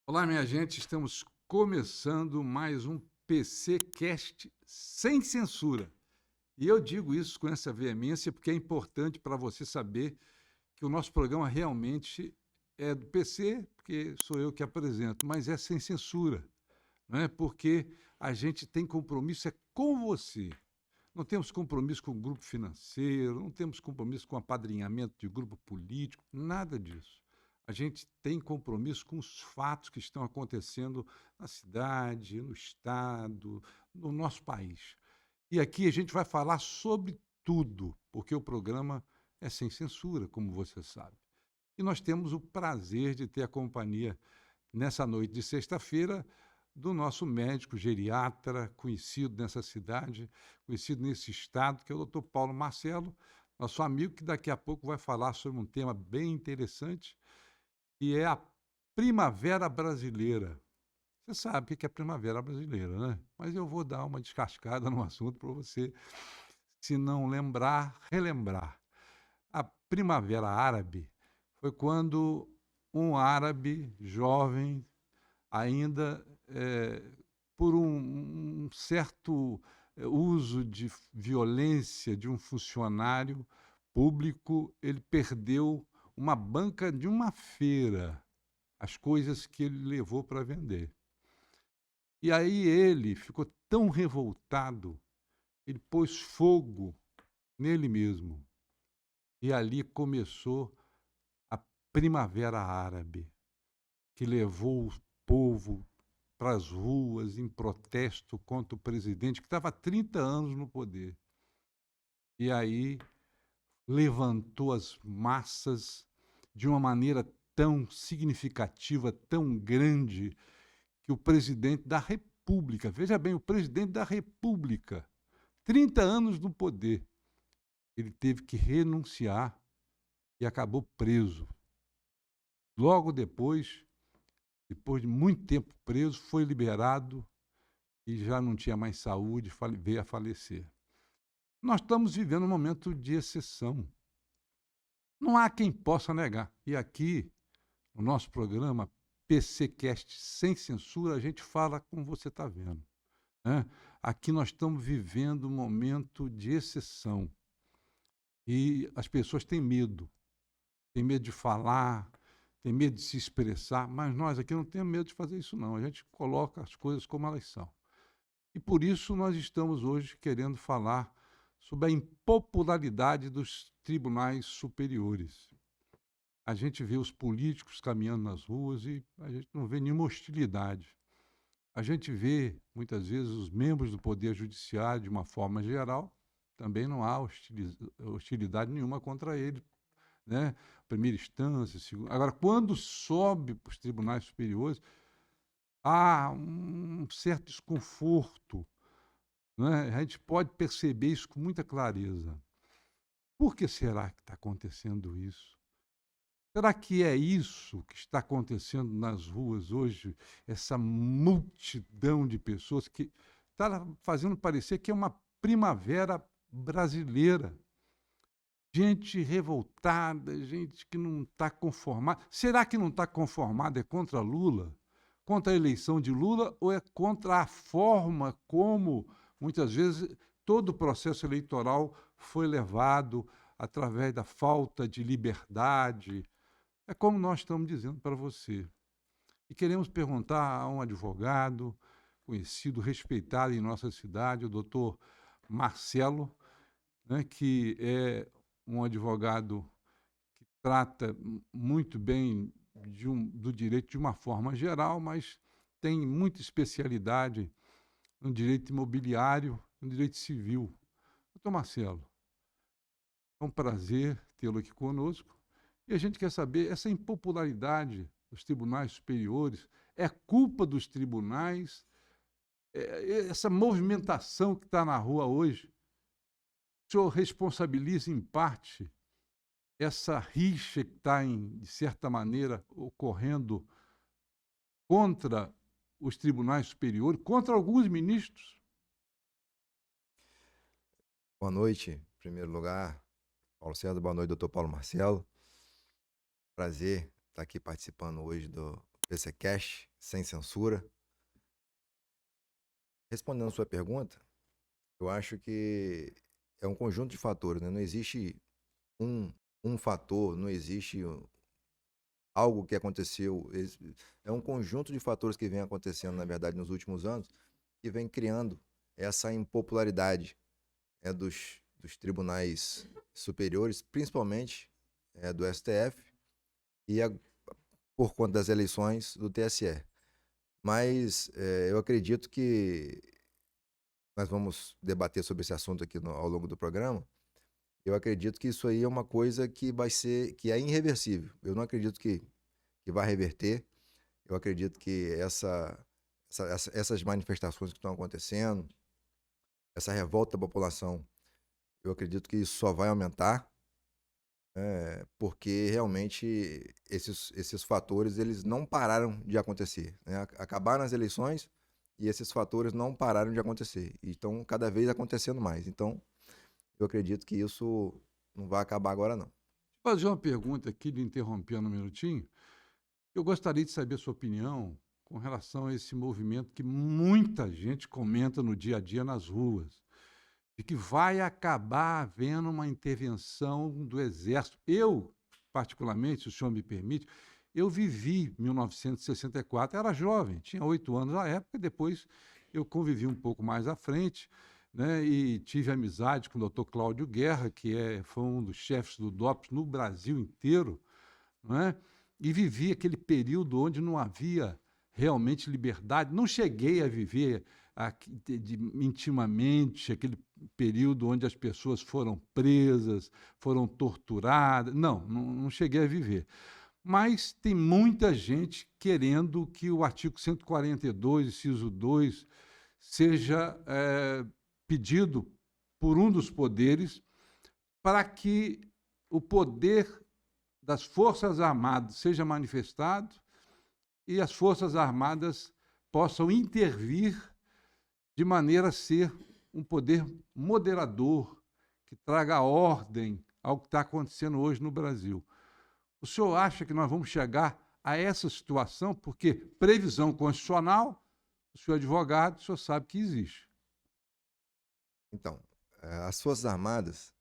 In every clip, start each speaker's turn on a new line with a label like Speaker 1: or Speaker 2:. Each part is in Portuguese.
Speaker 1: Olá, minha gente, estamos começando mais um PCcast sem censura. E eu digo isso com essa veemência porque é importante para você saber que o nosso programa realmente é do PC, porque sou eu que apresento, mas é sem censura, não é? Porque a gente tem compromisso é com você. Não temos compromisso com o grupo financeiro, não temos compromisso com apadrinhamento de grupo político, nada disso. A gente tem compromisso com os fatos que estão acontecendo na cidade, no estado, no nosso país. E aqui a gente vai falar sobre tudo, porque o programa é sem censura, como você sabe. E nós temos o prazer de ter a companhia nessa noite de sexta-feira do nosso médico geriatra, conhecido nessa cidade, conhecido nesse estado, que é o doutor Paulo Marcelo, nosso amigo, que daqui a pouco vai falar sobre um tema bem interessante, que é a primavera brasileira. Você sabe o que é a primavera brasileira, né? Mas eu vou dar uma descascada no assunto para você, se não lembrar, relembrar. A primavera árabe foi quando um árabe jovem ainda, por um certo uso de violência de um funcionário público, ele perdeu uma banca de uma feira, as coisas que ele levou para vender. E aí ele ficou tão revoltado, ele pôs fogo nele mesmo. E ali começou a Primavera Árabe, que levou o povo para as ruas em protesto contra o presidente, que estava há 30 anos no poder. E aí levantou as massas de uma maneira tão significativa, tão grande, que o presidente da República, veja bem, o presidente da República, 30 anos no poder, ele teve que renunciar e acabou preso. Logo depois de muito tempo preso, foi liberado e já não tinha mais saúde, veio a falecer. Nós estamos vivendo um momento de exceção. Não há quem possa negar. E aqui, no nosso programa PCcast Sem Censura, a gente fala como você está vendo, né? Aqui nós estamos vivendo um momento de exceção. E as pessoas têm medo de falar, têm medo de se expressar, mas nós aqui não temos medo de fazer isso, não. A gente coloca as coisas como elas são. E por isso nós estamos hoje querendo falar sobre a impopularidade dos tribunais superiores. A gente vê os políticos caminhando nas ruas e a gente não vê nenhuma hostilidade. A gente vê, muitas vezes, os membros do Poder Judiciário, de uma forma geral, também não há hostilidade nenhuma contra ele, né? Primeira instância, segunda. Agora, quando sobe para os tribunais superiores, há um certo desconforto, né? A gente pode perceber isso com muita clareza. Por que será que está acontecendo isso? Será que é isso que está acontecendo nas ruas hoje? Essa multidão de pessoas que está fazendo parecer que é uma primavera brasileira. Gente revoltada, gente que não está conformada. Será que não está conformada é contra Lula? Contra a eleição de Lula ou é contra a forma como, muitas vezes, todo o processo eleitoral foi levado através da falta de liberdade? É como nós estamos dizendo para você. E queremos perguntar a um advogado conhecido, respeitado em nossa cidade, o doutor Marcelo, né, que é um advogado que trata muito bem do direito de uma forma geral, mas tem muita especialidade no direito imobiliário, no direito civil. Doutor Marcelo, é um prazer tê-lo aqui conosco. E a gente quer saber, essa impopularidade dos tribunais superiores, é culpa dos tribunais? Essa movimentação que está na rua hoje, o senhor responsabiliza em parte essa rixa que está, de certa maneira, ocorrendo contra os tribunais superiores, contra alguns ministros?
Speaker 2: Boa noite, em primeiro lugar, Paulo César, boa noite, doutor Paulo Marcelo. Prazer estar aqui participando hoje do PCcast. sem censura. Respondendo a sua pergunta, eu acho que é um conjunto de fatores, né? Não existe um, um fator, não existe algo que aconteceu. É um conjunto de fatores que vem acontecendo, na verdade, nos últimos anos, que vem criando essa impopularidade dos tribunais superiores, principalmente do STF, e por conta das eleições do TSE. Mas eu acredito que nós vamos debater sobre esse assunto aqui ao longo do programa. Eu acredito que isso aí é uma coisa que vai ser, que é irreversível. Eu não acredito que vai reverter. Eu acredito que essas manifestações que estão acontecendo, essa revolta da população, eu acredito que isso só vai aumentar, porque realmente esses fatores eles não pararam de acontecer, né? Acabaram as eleições e esses fatores não pararam de acontecer. E estão cada vez acontecendo mais. Então, eu acredito que isso não vai acabar agora, não.
Speaker 1: Vou fazer uma pergunta aqui, lhe interrompendo um minutinho. Eu gostaria de saber a sua opinião com relação a esse movimento que muita gente comenta no dia a dia nas ruas, de que vai acabar havendo uma intervenção do Exército. Eu, particularmente, se o senhor me permite, eu vivi 1964, era jovem, tinha 8 anos na época, e depois eu convivi um pouco mais à frente, né, e tive amizade com o doutor Cláudio Guerra, que foi um dos chefes do DOPS no Brasil inteiro, não é? E vivi aquele período onde não havia realmente liberdade. Não cheguei a viver intimamente aquele período onde as pessoas foram presas, foram torturadas. Não cheguei a viver. Mas tem muita gente querendo que o artigo 142, inciso 2, seja pedido por um dos poderes para que o poder das Forças Armadas seja manifestado e as Forças Armadas possam intervir de maneira a ser um poder moderador, que traga ordem ao que está acontecendo hoje no Brasil. O senhor acha que nós vamos chegar a essa situação? Porque previsão constitucional, o senhor é advogado, o senhor sabe que existe.
Speaker 2: Então, as Forças Armadas,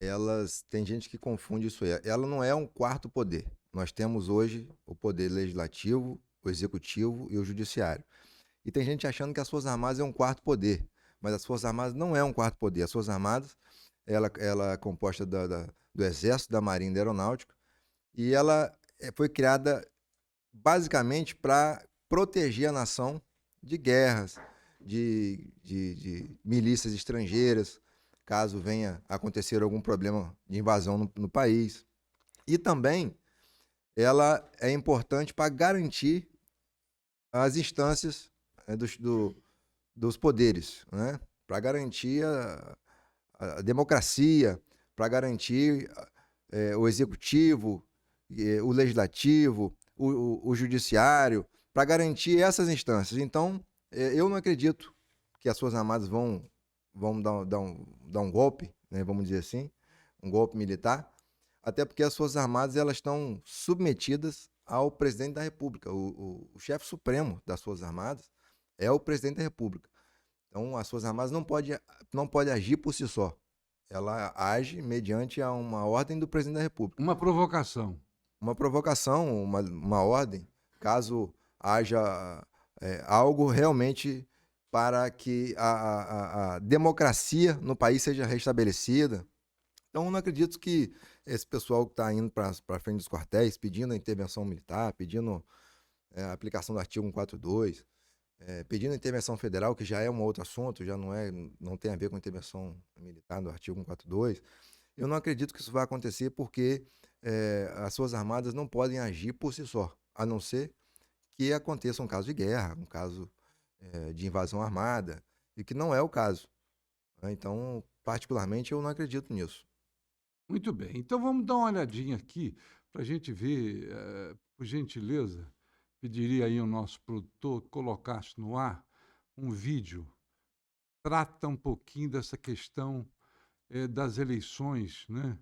Speaker 2: elas, tem gente que confunde isso aí. Ela não é um quarto poder. Nós temos hoje o poder legislativo, o executivo e o judiciário. E tem gente achando que as Forças Armadas é um quarto poder, mas as Forças Armadas não é um quarto poder. As Forças Armadas, ela é composta do Exército, da Marinha e da Aeronáutica, e ela foi criada basicamente para proteger a nação de guerras, de milícias estrangeiras, caso venha acontecer algum problema de invasão no país. E também ela é importante para garantir as instâncias dos poderes, né? Para garantir a democracia, para garantir o executivo, o legislativo, o judiciário, para garantir essas instâncias. Então, eu não acredito que as Forças Armadas vão dar um golpe, né, vamos dizer assim, um golpe militar, até porque as Forças Armadas elas estão submetidas ao presidente da República. O chefe supremo das Forças Armadas é o presidente da República. Então, as Forças Armadas não pode agir por si só. Ela age mediante a uma ordem do presidente da República.
Speaker 1: Uma provocação.
Speaker 2: Uma provocação, uma ordem, caso haja algo realmente para que a democracia no país seja restabelecida. Então, eu não acredito que esse pessoal que está indo para frente dos quartéis, pedindo a intervenção militar, pedindo a aplicação do artigo 142, pedindo a intervenção federal, que já é um outro assunto, já não tem a ver com a intervenção militar do artigo 142, eu não acredito que isso vai acontecer porque as Forças Armadas não podem agir por si só, a não ser que aconteça um caso de guerra, um caso de invasão armada, e que não é o caso, né? Então, particularmente, eu não acredito nisso.
Speaker 1: Muito bem. Então vamos dar uma olhadinha aqui para a gente ver, por gentileza, pediria aí ao nosso produtor que colocasse no ar um vídeo. Trata um pouquinho dessa questão das eleições, né?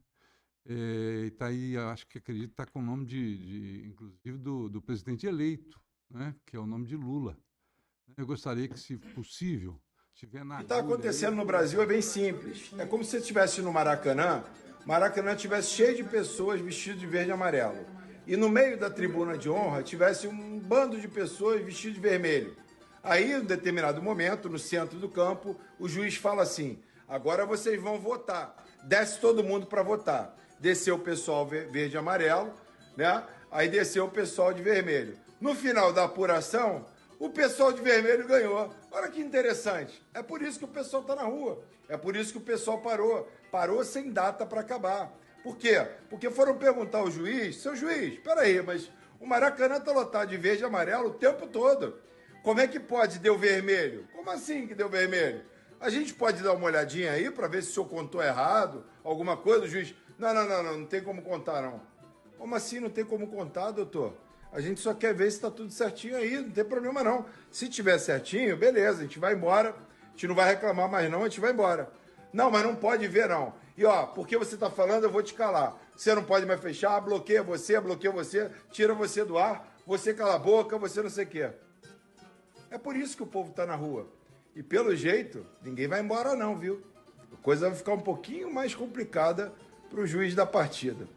Speaker 1: Está aí, acho que acredito, está com o nome inclusive, do presidente eleito, né, que é o nome de Lula. Eu gostaria que, se possível, estiver na
Speaker 3: O que está
Speaker 1: agulha
Speaker 3: acontecendo
Speaker 1: aí.
Speaker 3: no Brasil é bem simples. É como se você estivesse no Maracanã, Maracanã estivesse cheio de pessoas vestidas de verde e amarelo. E no meio da tribuna de honra tivesse um bando de pessoas vestidas de vermelho. Aí, em um determinado momento, no centro do campo, o juiz fala assim: agora vocês vão votar. Desce todo mundo para votar. Desceu o pessoal verde e amarelo, né? Aí desceu o pessoal de vermelho. No final da apuração, o pessoal de vermelho ganhou. Olha que interessante. É por isso que o pessoal está na rua. É por isso que o pessoal parou. Parou sem data para acabar. Por quê? Porque foram perguntar ao juiz: seu juiz, peraí, mas o Maracanã está lotado de verde e amarelo o tempo todo. Como é que pode deu vermelho? Como assim que deu vermelho? A gente pode dar uma olhadinha aí para ver se o senhor contou errado, alguma coisa? O juiz: não tem como contar não. Como assim não tem como contar, doutor? A gente só quer ver se está tudo certinho aí, não tem problema não. Se tiver certinho, beleza, a gente vai embora, a gente não vai reclamar mais não, a gente vai embora. Não, mas não pode ver não. E ó, porque você está falando, eu vou te calar. Você não pode mais fechar, bloqueia você, tira você do ar, você cala a boca, você não sei o quê. É por isso que o povo está na rua. E pelo jeito, ninguém vai embora não, viu? A coisa vai ficar um pouquinho mais complicada para o juiz da partida.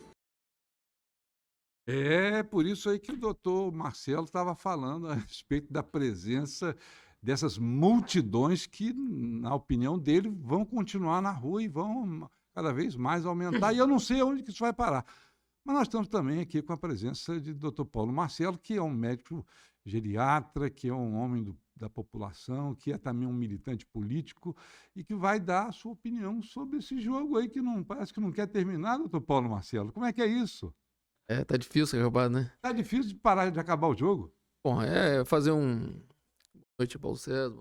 Speaker 1: É por isso aí que o doutor Marcelo estava falando a respeito da presença dessas multidões que, na opinião dele, vão continuar na rua e vão cada vez mais aumentar. E eu não sei onde que isso vai parar. Mas nós estamos também aqui com a presença de doutor Paulo Marcelo, que é um médico geriatra, que é um homem da população, que é também um militante político e que vai dar a sua opinião sobre esse jogo aí que não parece que não quer terminar, doutor Paulo Marcelo. Como é que é isso?
Speaker 4: Tá difícil acabar, né?
Speaker 1: Tá difícil de parar de acabar o jogo?
Speaker 4: Bom, fazer Boa noite, Paulo César.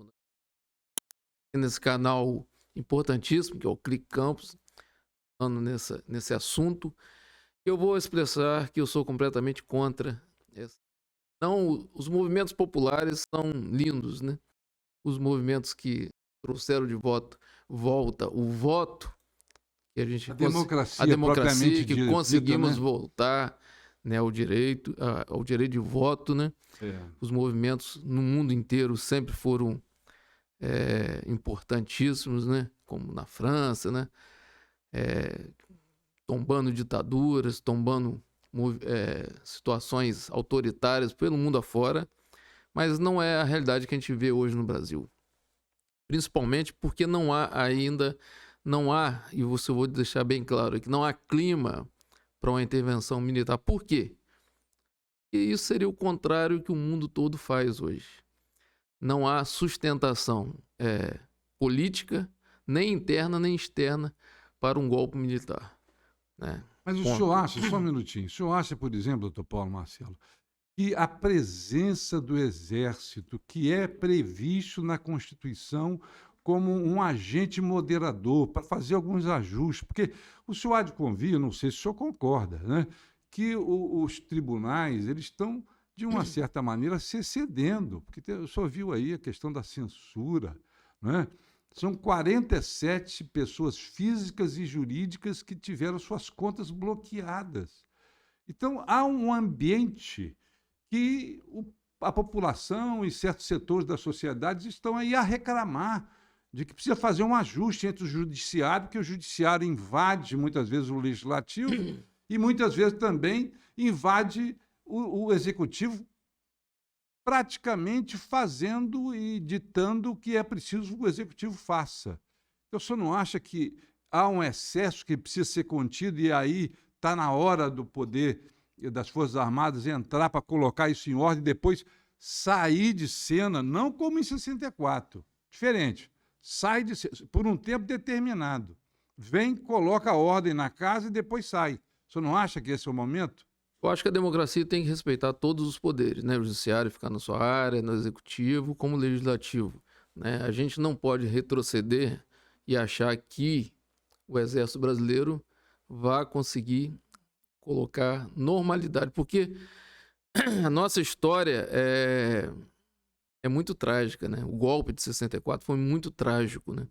Speaker 4: Nesse canal importantíssimo, que é o Clique Campos, falando nesse assunto. Eu vou expressar que eu sou completamente contra. Não, os movimentos populares são lindos, né? Os movimentos que trouxeram de volta o voto, que a gente
Speaker 1: A democracia
Speaker 4: que
Speaker 1: dita,
Speaker 4: conseguimos
Speaker 1: né?
Speaker 4: voltar, né, ao direito de voto, né?
Speaker 1: É.
Speaker 4: Os movimentos no mundo inteiro sempre foram importantíssimos, né? Como na França, né? Tombando ditaduras, tombando situações autoritárias pelo mundo afora, mas não é a realidade que a gente vê hoje no Brasil. Principalmente porque não há, e eu vou deixar bem claro aqui, não há clima para uma intervenção militar. Por quê? E isso seria o contrário que o mundo todo faz hoje. Não há sustentação política, nem interna nem externa, para um golpe militar, né?
Speaker 1: Mas o senhor acha, só um minutinho, o senhor acha, por exemplo, doutor Paulo Marcelo, que a presença do Exército, que é previsto na Constituição como um agente moderador para fazer alguns ajustes, porque o senhor há de convir, não sei se o senhor concorda, né, que os tribunais eles estão, de uma certa maneira, se excedendo, porque o senhor viu aí a questão da censura, né? São 47 pessoas físicas e jurídicas que tiveram suas contas bloqueadas. Então, há um ambiente que a população e certos setores da sociedade estão aí a reclamar de que precisa fazer um ajuste entre o judiciário, porque o judiciário invade muitas vezes o legislativo e muitas vezes também invade o executivo, praticamente fazendo e ditando o que é preciso que o executivo faça. Então, o senhor não acha que há um excesso que precisa ser contido e aí está na hora do poder das Forças Armadas entrar para colocar isso em ordem e depois sair de cena, não como em 64, diferente, sai de cena, por um tempo determinado, vem, coloca a ordem na casa e depois sai. O senhor não acha que esse é o momento?
Speaker 4: Eu acho que a democracia tem que respeitar todos os poderes, né? O judiciário ficar na sua área, no executivo, como o legislativo, né? A gente não pode retroceder e achar que o Exército Brasileiro vai conseguir colocar normalidade, porque a nossa história é muito trágica, né? O golpe de 64 foi muito trágico, né?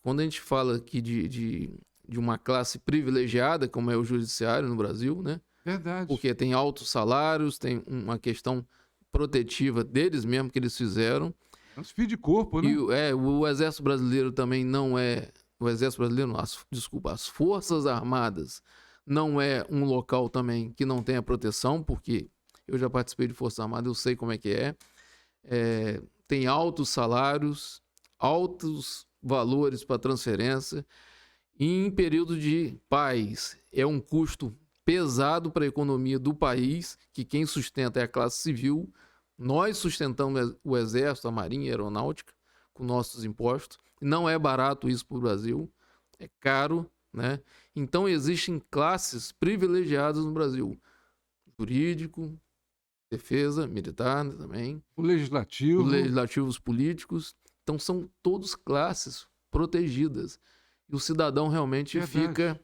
Speaker 4: Quando a gente fala aqui de uma classe privilegiada, como é o judiciário no Brasil, né?
Speaker 1: Verdade.
Speaker 4: Porque tem altos salários, tem uma questão protetiva deles mesmo que eles fizeram.
Speaker 1: Transfio de corpo, né?
Speaker 4: E o Exército Brasileiro também não é... O Exército Brasileiro, não, desculpa, as Forças Armadas não é um local também que não tenha proteção, porque eu já participei de Forças Armadas, eu sei como é que é. Tem altos salários, altos valores para transferência. E em período de paz, é um custo pesado para a economia do país, que quem sustenta é a classe civil. Nós sustentamos o Exército, a Marinha e a Aeronáutica com nossos impostos. Não é barato isso para o Brasil, é caro, né? Então existem classes privilegiadas no Brasil. Jurídico, defesa, militar também.
Speaker 1: O legislativo.
Speaker 4: Os legislativos políticos. Então são todos classes protegidas. E o cidadão realmente
Speaker 1: Verdade.
Speaker 4: fica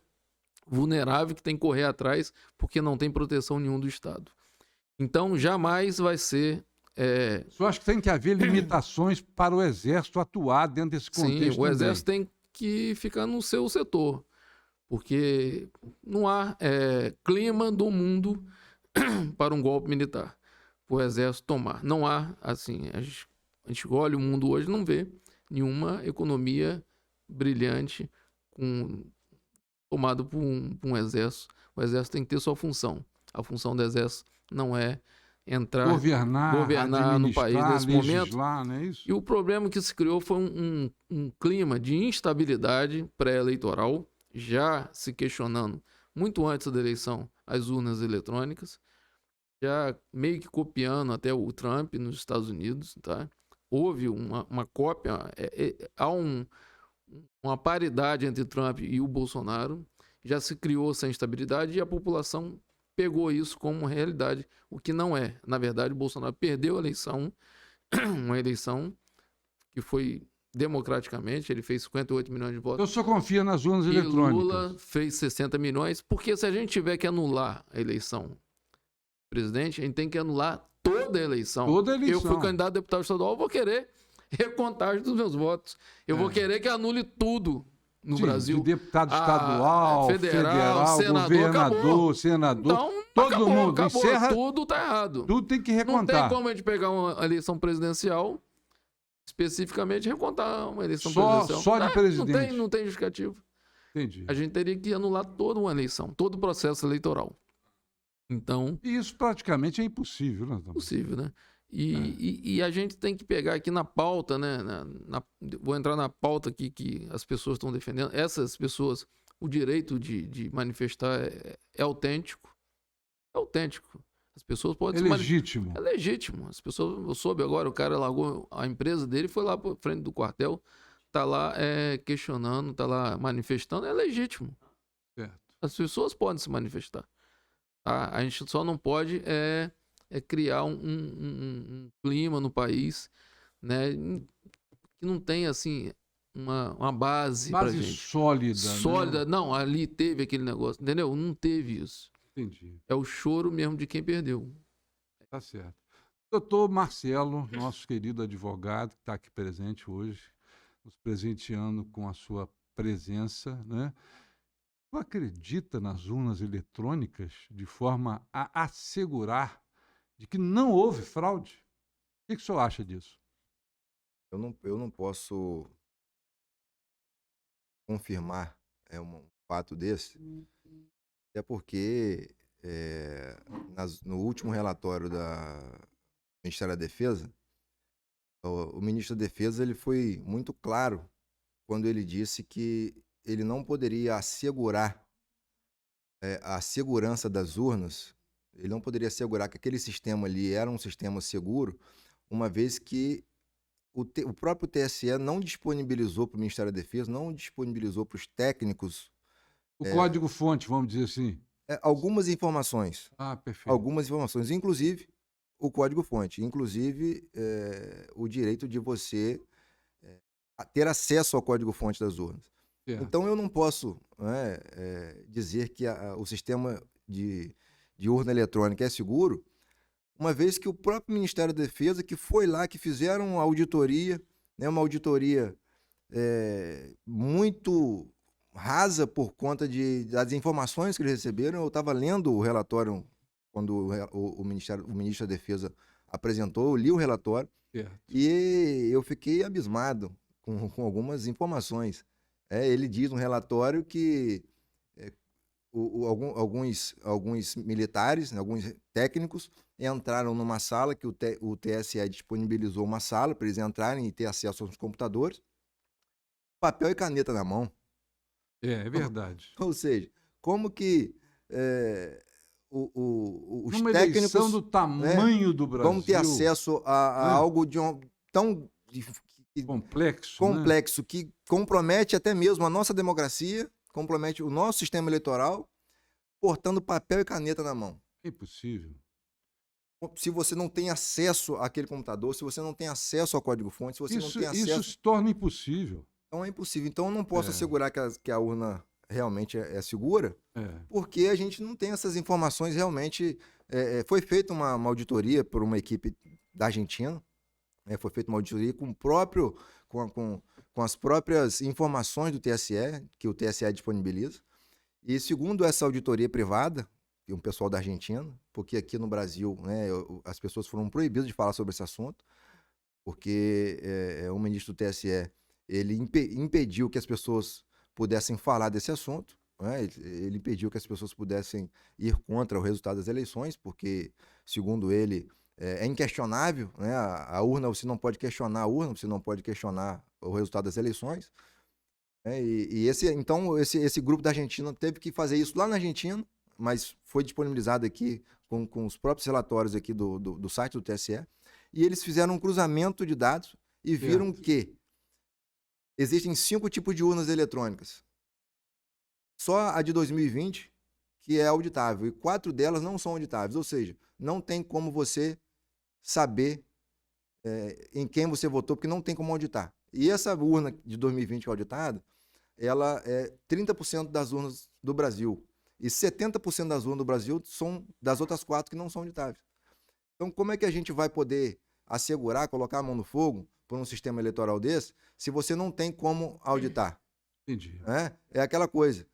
Speaker 4: vulnerável, que tem que correr atrás, porque não tem proteção nenhuma do Estado. Então jamais vai ser...
Speaker 1: Eu acho que tem que haver limitações para o Exército atuar dentro desse contexto.
Speaker 4: Sim, o Exército tem que ficar no seu setor, porque não há clima do mundo para um golpe militar, para o Exército tomar. Não há, assim, a gente olha o mundo hoje, não vê nenhuma economia brilhante tomada por um Exército. O Exército tem que ter sua função. A função do Exército não é entrar, governar no país nesse momento.
Speaker 1: Não é isso?
Speaker 4: E o problema que se criou foi um clima de instabilidade pré-eleitoral, já se questionando muito antes da eleição as urnas eletrônicas, já meio que copiando até o Trump nos Estados Unidos, tá? Houve uma cópia, há uma paridade entre Trump e o Bolsonaro, já se criou essa instabilidade e a população pegou isso como realidade, o que não é. Na verdade, o Bolsonaro perdeu a eleição, uma eleição que foi democraticamente, ele fez 58 milhões de votos.
Speaker 1: Eu só confio nas urnas
Speaker 4: E
Speaker 1: eletrônicas.
Speaker 4: Lula fez 60 milhões, porque se a gente tiver que anular a eleição presidente, a gente tem que anular toda a eleição.
Speaker 1: Toda a eleição.
Speaker 4: Eu fui candidato a deputado estadual, eu vou querer recontagem dos meus votos. Eu vou querer que anule tudo no Brasil.
Speaker 1: De deputado estadual, federal,
Speaker 4: senador,
Speaker 1: governador,
Speaker 4: acabou.
Speaker 1: senador.
Speaker 4: Então,
Speaker 1: todo mundo
Speaker 4: acabou.
Speaker 1: encerra.
Speaker 4: Tudo tá errado.
Speaker 1: Tudo tem que
Speaker 4: Não
Speaker 1: recontar.
Speaker 4: tem como a gente pegar uma eleição presidencial, especificamente recontar uma eleição
Speaker 1: Só
Speaker 4: presidencial.
Speaker 1: de presidente.
Speaker 4: Não tem justificativo.
Speaker 1: Entendi.
Speaker 4: A gente teria que anular toda uma eleição, todo o processo eleitoral. Então,
Speaker 1: E isso praticamente é impossível, né?
Speaker 4: possível, né? E a gente tem que pegar aqui na pauta, né? Vou entrar na pauta aqui que as pessoas estão defendendo. Essas pessoas, o direito de manifestar é autêntico. É autêntico. As pessoas podem
Speaker 1: É
Speaker 4: se
Speaker 1: legítimo.
Speaker 4: É legítimo. As pessoas, eu soube agora, o cara largou a empresa dele, foi lá para frente do quartel, tá lá questionando, tá lá manifestando, é legítimo.
Speaker 1: Certo.
Speaker 4: As pessoas podem se manifestar. Tá? A gente só não pode criar um clima no país, né, que não tem assim uma base pra
Speaker 1: Base
Speaker 4: gente.
Speaker 1: sólida.
Speaker 4: Sólida.
Speaker 1: Né?
Speaker 4: Não, ali teve aquele negócio, entendeu? Não teve isso.
Speaker 1: Entendi.
Speaker 4: É o choro mesmo de quem perdeu.
Speaker 1: Tá certo. Doutor Marcelo, nosso querido advogado, que está aqui presente hoje, nos presenteando com a sua presença, né? Tu acredita nas urnas eletrônicas de forma a assegurar de que não houve fraude? O que o senhor acha disso?
Speaker 2: Eu não posso confirmar um fato desse, até porque no último relatório do Ministério da Defesa, o ministro da Defesa ele foi muito claro quando ele disse que ele não poderia assegurar a segurança das urnas, ele não poderia assegurar que aquele sistema ali era um sistema seguro, uma vez que o próprio TSE não disponibilizou para o Ministério da Defesa, não disponibilizou para os técnicos
Speaker 1: O código-fonte, vamos dizer assim.
Speaker 2: algumas informações.
Speaker 1: Ah, perfeito.
Speaker 2: Algumas informações, inclusive o código-fonte, inclusive o direito de você ter acesso ao código-fonte das urnas.
Speaker 1: Certo.
Speaker 2: Então eu não posso dizer que o sistema de urna eletrônica é seguro, uma vez que o próprio Ministério da Defesa, que foi lá, que fizeram uma auditoria, né, uma auditoria muito, rasa por conta das informações que eles receberam. Eu estava lendo o relatório quando o ministro da Defesa apresentou, eu li o relatório
Speaker 1: Certo.
Speaker 2: e eu fiquei abismado com algumas informações. Ele diz no relatório que alguns militares, né, alguns técnicos, entraram numa sala que o TSE disponibilizou uma sala para eles entrarem e ter acesso aos computadores, papel e caneta na mão.
Speaker 1: É verdade.
Speaker 2: Ou seja, como que os
Speaker 1: Numa
Speaker 2: técnicos
Speaker 1: eleição do tamanho do Brasil,
Speaker 2: vão ter acesso a
Speaker 1: né,
Speaker 2: algo tão
Speaker 1: complexo,
Speaker 2: que compromete até mesmo a nossa democracia, compromete o nosso sistema eleitoral, portando papel e caneta na mão.
Speaker 1: É impossível.
Speaker 2: Se você não tem acesso àquele computador, se você não tem acesso ao código-fonte, se você não tem acesso...
Speaker 1: Isso se torna impossível.
Speaker 2: Então é impossível. Então eu não posso assegurar que a urna realmente é segura,
Speaker 1: É.
Speaker 2: porque a gente não tem essas informações realmente. Foi feita uma auditoria por uma equipe da Argentina, foi feita uma auditoria com as próprias informações do TSE, que o TSE disponibiliza, e segundo essa auditoria privada, e um pessoal da Argentina, porque aqui no Brasil, né, as pessoas foram proibidas de falar sobre esse assunto, porque o ministro do TSE ele impediu que as pessoas pudessem falar desse assunto, né? Ele impediu que as pessoas pudessem ir contra o resultado das eleições, porque, segundo ele, é inquestionável, né? A urna, você não pode questionar a urna, você não pode questionar o resultado das eleições. Então, esse grupo da Argentina teve que fazer isso lá na Argentina, mas foi disponibilizado aqui com os próprios relatórios aqui do site do TSE, e eles fizeram um cruzamento de dados e viram que existem 5 tipos de urnas eletrônicas. Só a de 2020 que é auditável, e 4 delas não são auditáveis, ou seja, não tem como você saber em quem você votou, porque não tem como auditar. E essa urna de 2020 auditada, ela é 30% das urnas do Brasil, e 70% das urnas do Brasil são das outras 4 que não são auditáveis. Então, como é que a gente vai poder assegurar, colocar a mão no fogo por um sistema eleitoral desse, se você não tem como auditar?
Speaker 1: Entendi.
Speaker 2: É aquela coisa.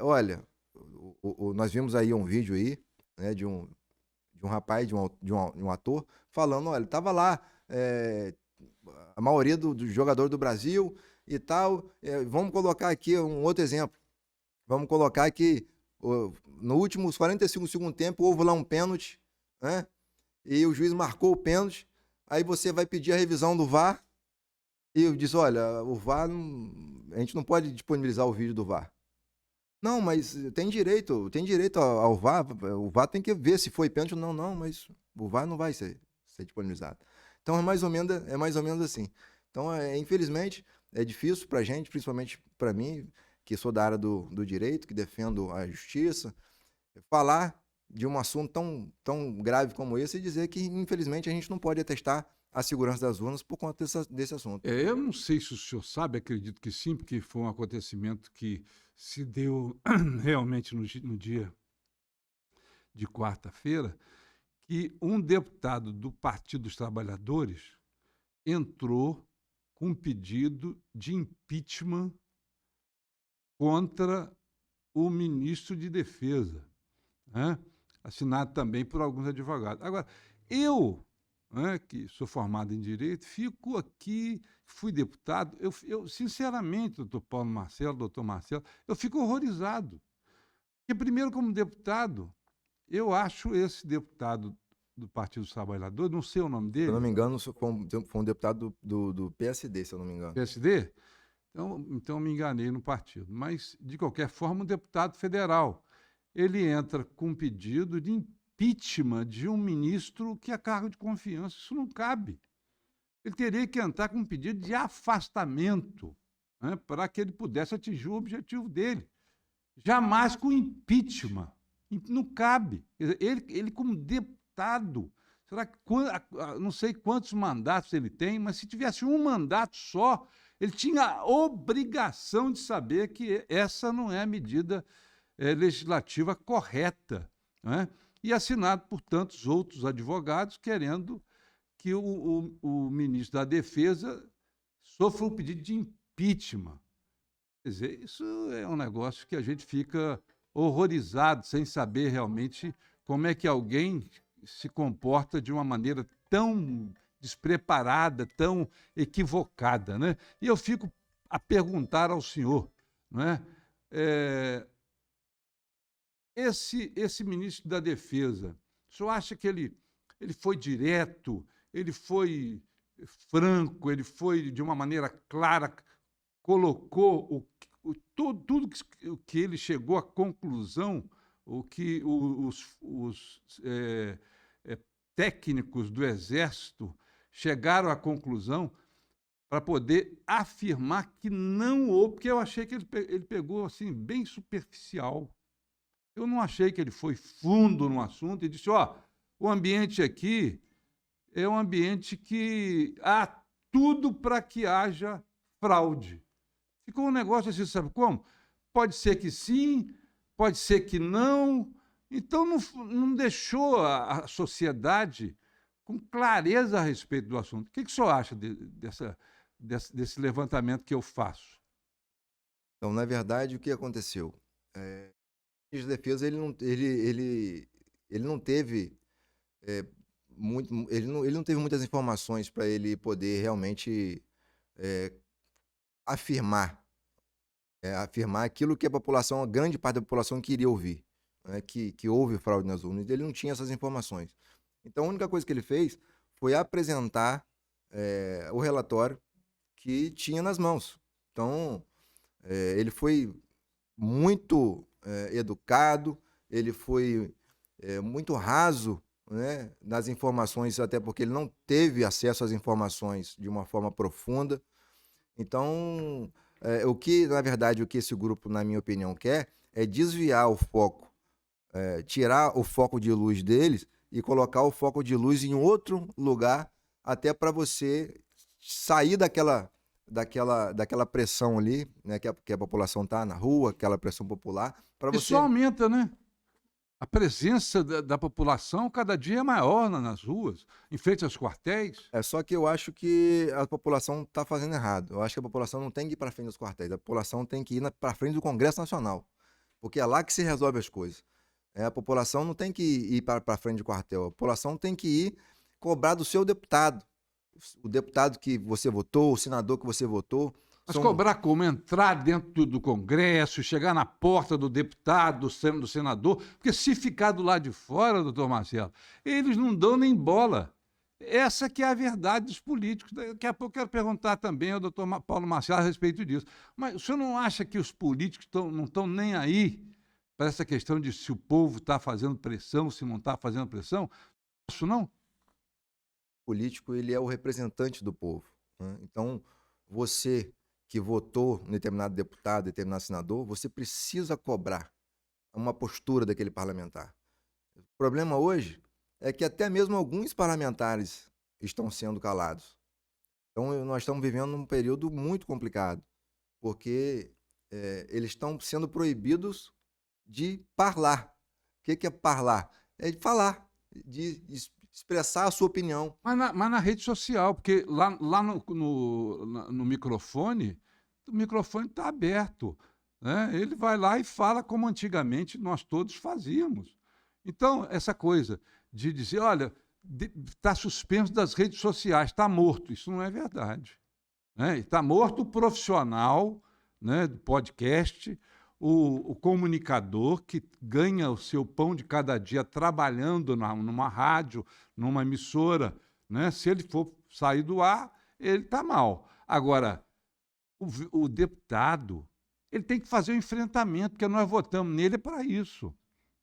Speaker 2: Olha, nós vimos aí um vídeo aí, né, de um rapaz, de um ator, falando, olha, estava lá a maioria do jogador do Brasil e tal. Vamos colocar aqui um outro exemplo. Vamos colocar que no últimos 45 do segundo tempo houve lá um pênalti, né? E o juiz marcou o pênalti. Aí você vai pedir a revisão do VAR e diz, olha, o VAR, a gente não pode disponibilizar o vídeo do VAR. Não, mas tem direito ao VAR. O VAR tem que ver se foi pênalti ou não. Não, mas o VAR não vai ser disponibilizado. Então é mais ou menos assim. Então, infelizmente, é difícil para a gente, principalmente para mim, que sou da área do direito, que defendo a justiça, falar de um assunto tão grave como esse e dizer que, infelizmente, a gente não pode atestar a segurança das urnas por conta desse assunto.
Speaker 1: Eu não sei se o senhor sabe, acredito que sim, porque foi um acontecimento que se deu realmente no dia de quarta-feira, que um deputado do Partido dos Trabalhadores entrou com um pedido de impeachment contra o ministro de Defesa, né? Assinado também por alguns advogados. Agora, eu, né, que sou formado em Direito, fico aqui, fui deputado, eu sinceramente, doutor Marcelo, eu fico horrorizado. Porque, primeiro, como deputado, eu acho esse deputado do Partido dos Trabalhadores, não sei o nome dele.
Speaker 2: Se eu não me engano, foi um deputado do PSD, se eu não me engano.
Speaker 1: PSD? Então me enganei no partido. Mas, de qualquer forma, um deputado federal. Ele entra com um pedido de impeachment de um ministro que é cargo de confiança. Isso não cabe. Ele teria que entrar com um pedido de afastamento, né, para que ele pudesse atingir o objetivo dele. Jamais com impeachment. Não cabe. Ele como deputado, será que, não sei quantos mandatos ele tem, mas se tivesse um mandato só, ele tinha a obrigação de saber que essa não é a medida legislativa correta, né? E assinado por tantos outros advogados querendo que o ministro da Defesa sofra o pedido de impeachment. Quer dizer, isso é um negócio que a gente fica horrorizado, sem saber realmente como é que alguém se comporta de uma maneira tão despreparada, tão equivocada, né? E eu fico a perguntar ao senhor, não é? Esse ministro da Defesa, o senhor acha que ele foi direto, ele foi franco, ele foi de uma maneira clara, colocou tudo o que ele chegou à conclusão, o que técnicos do Exército chegaram à conclusão para poder afirmar que não houve, porque eu achei que ele pegou assim bem superficial. Eu não achei que ele foi fundo no assunto e disse, o ambiente aqui é um ambiente que há tudo para que haja fraude. Ficou um negócio assim, sabe como? Pode ser que sim, pode ser que não. Então, não deixou a sociedade com clareza a respeito do assunto. O que o senhor acha desse levantamento que eu faço?
Speaker 2: Então, na verdade, o que aconteceu? O ministro da Defesa ele não teve ele não teve muitas informações para ele poder realmente afirmar aquilo que a grande parte da população queria ouvir, né, que houve fraude nas urnas. Ele não tinha essas informações. Então, a única coisa que ele fez foi apresentar o relatório que tinha nas mãos. Então, ele foi muito educado, ele foi muito raso, né, nas informações, até porque ele não teve acesso às informações de uma forma profunda. Então, na verdade, o que esse grupo, na minha opinião, quer é desviar o foco, tirar o foco de luz deles e colocar o foco de luz em outro lugar, até para você sair daquela pressão ali, né, que a população está na rua, aquela pressão popular.
Speaker 1: Isso aumenta, né? A presença da população cada dia é maior nas ruas, em frente aos quartéis.
Speaker 2: Só que eu acho que a população está fazendo errado. Eu acho que a população não tem que ir para frente dos quartéis. A população tem que ir para frente do Congresso Nacional, porque é lá que se resolve as coisas. A população não tem que ir para frente do quartel. A população tem que ir cobrar do seu deputado. O deputado que você votou, o senador que você votou.
Speaker 1: Mas cobrar como? Entrar dentro do Congresso, chegar na porta do deputado, do senador, porque se ficar do lado de fora, doutor Marcelo, eles não dão nem bola. Essa que é a verdade dos políticos. Daqui a pouco eu quero perguntar também ao doutor Paulo Marcelo a respeito disso. Mas o senhor não acha que os políticos não estão nem aí para essa questão de se o povo está fazendo pressão, se não está fazendo pressão? Isso não?
Speaker 2: O político, ele é o representante do povo, né? Então, você que votou em determinado deputado, determinado senador, você precisa cobrar uma postura daquele parlamentar. O problema hoje é que até mesmo alguns parlamentares estão sendo calados. Então, nós estamos vivendo um período muito complicado, porque eles estão sendo proibidos de parlar. O que é parlar? É de falar, de expressar a sua opinião.
Speaker 1: Mas na rede social, porque lá no microfone, o microfone está aberto, né? Ele vai lá e fala como antigamente nós todos fazíamos. Então, essa coisa de dizer, olha, está suspenso das redes sociais, está morto, isso não é verdade, né? Está morto o profissional, né, do podcast, o comunicador que ganha o seu pão de cada dia trabalhando numa rádio, numa emissora, né? Se ele for sair do ar, ele está mal. Agora, o deputado, ele tem que fazer o enfrentamento, porque nós votamos nele para isso,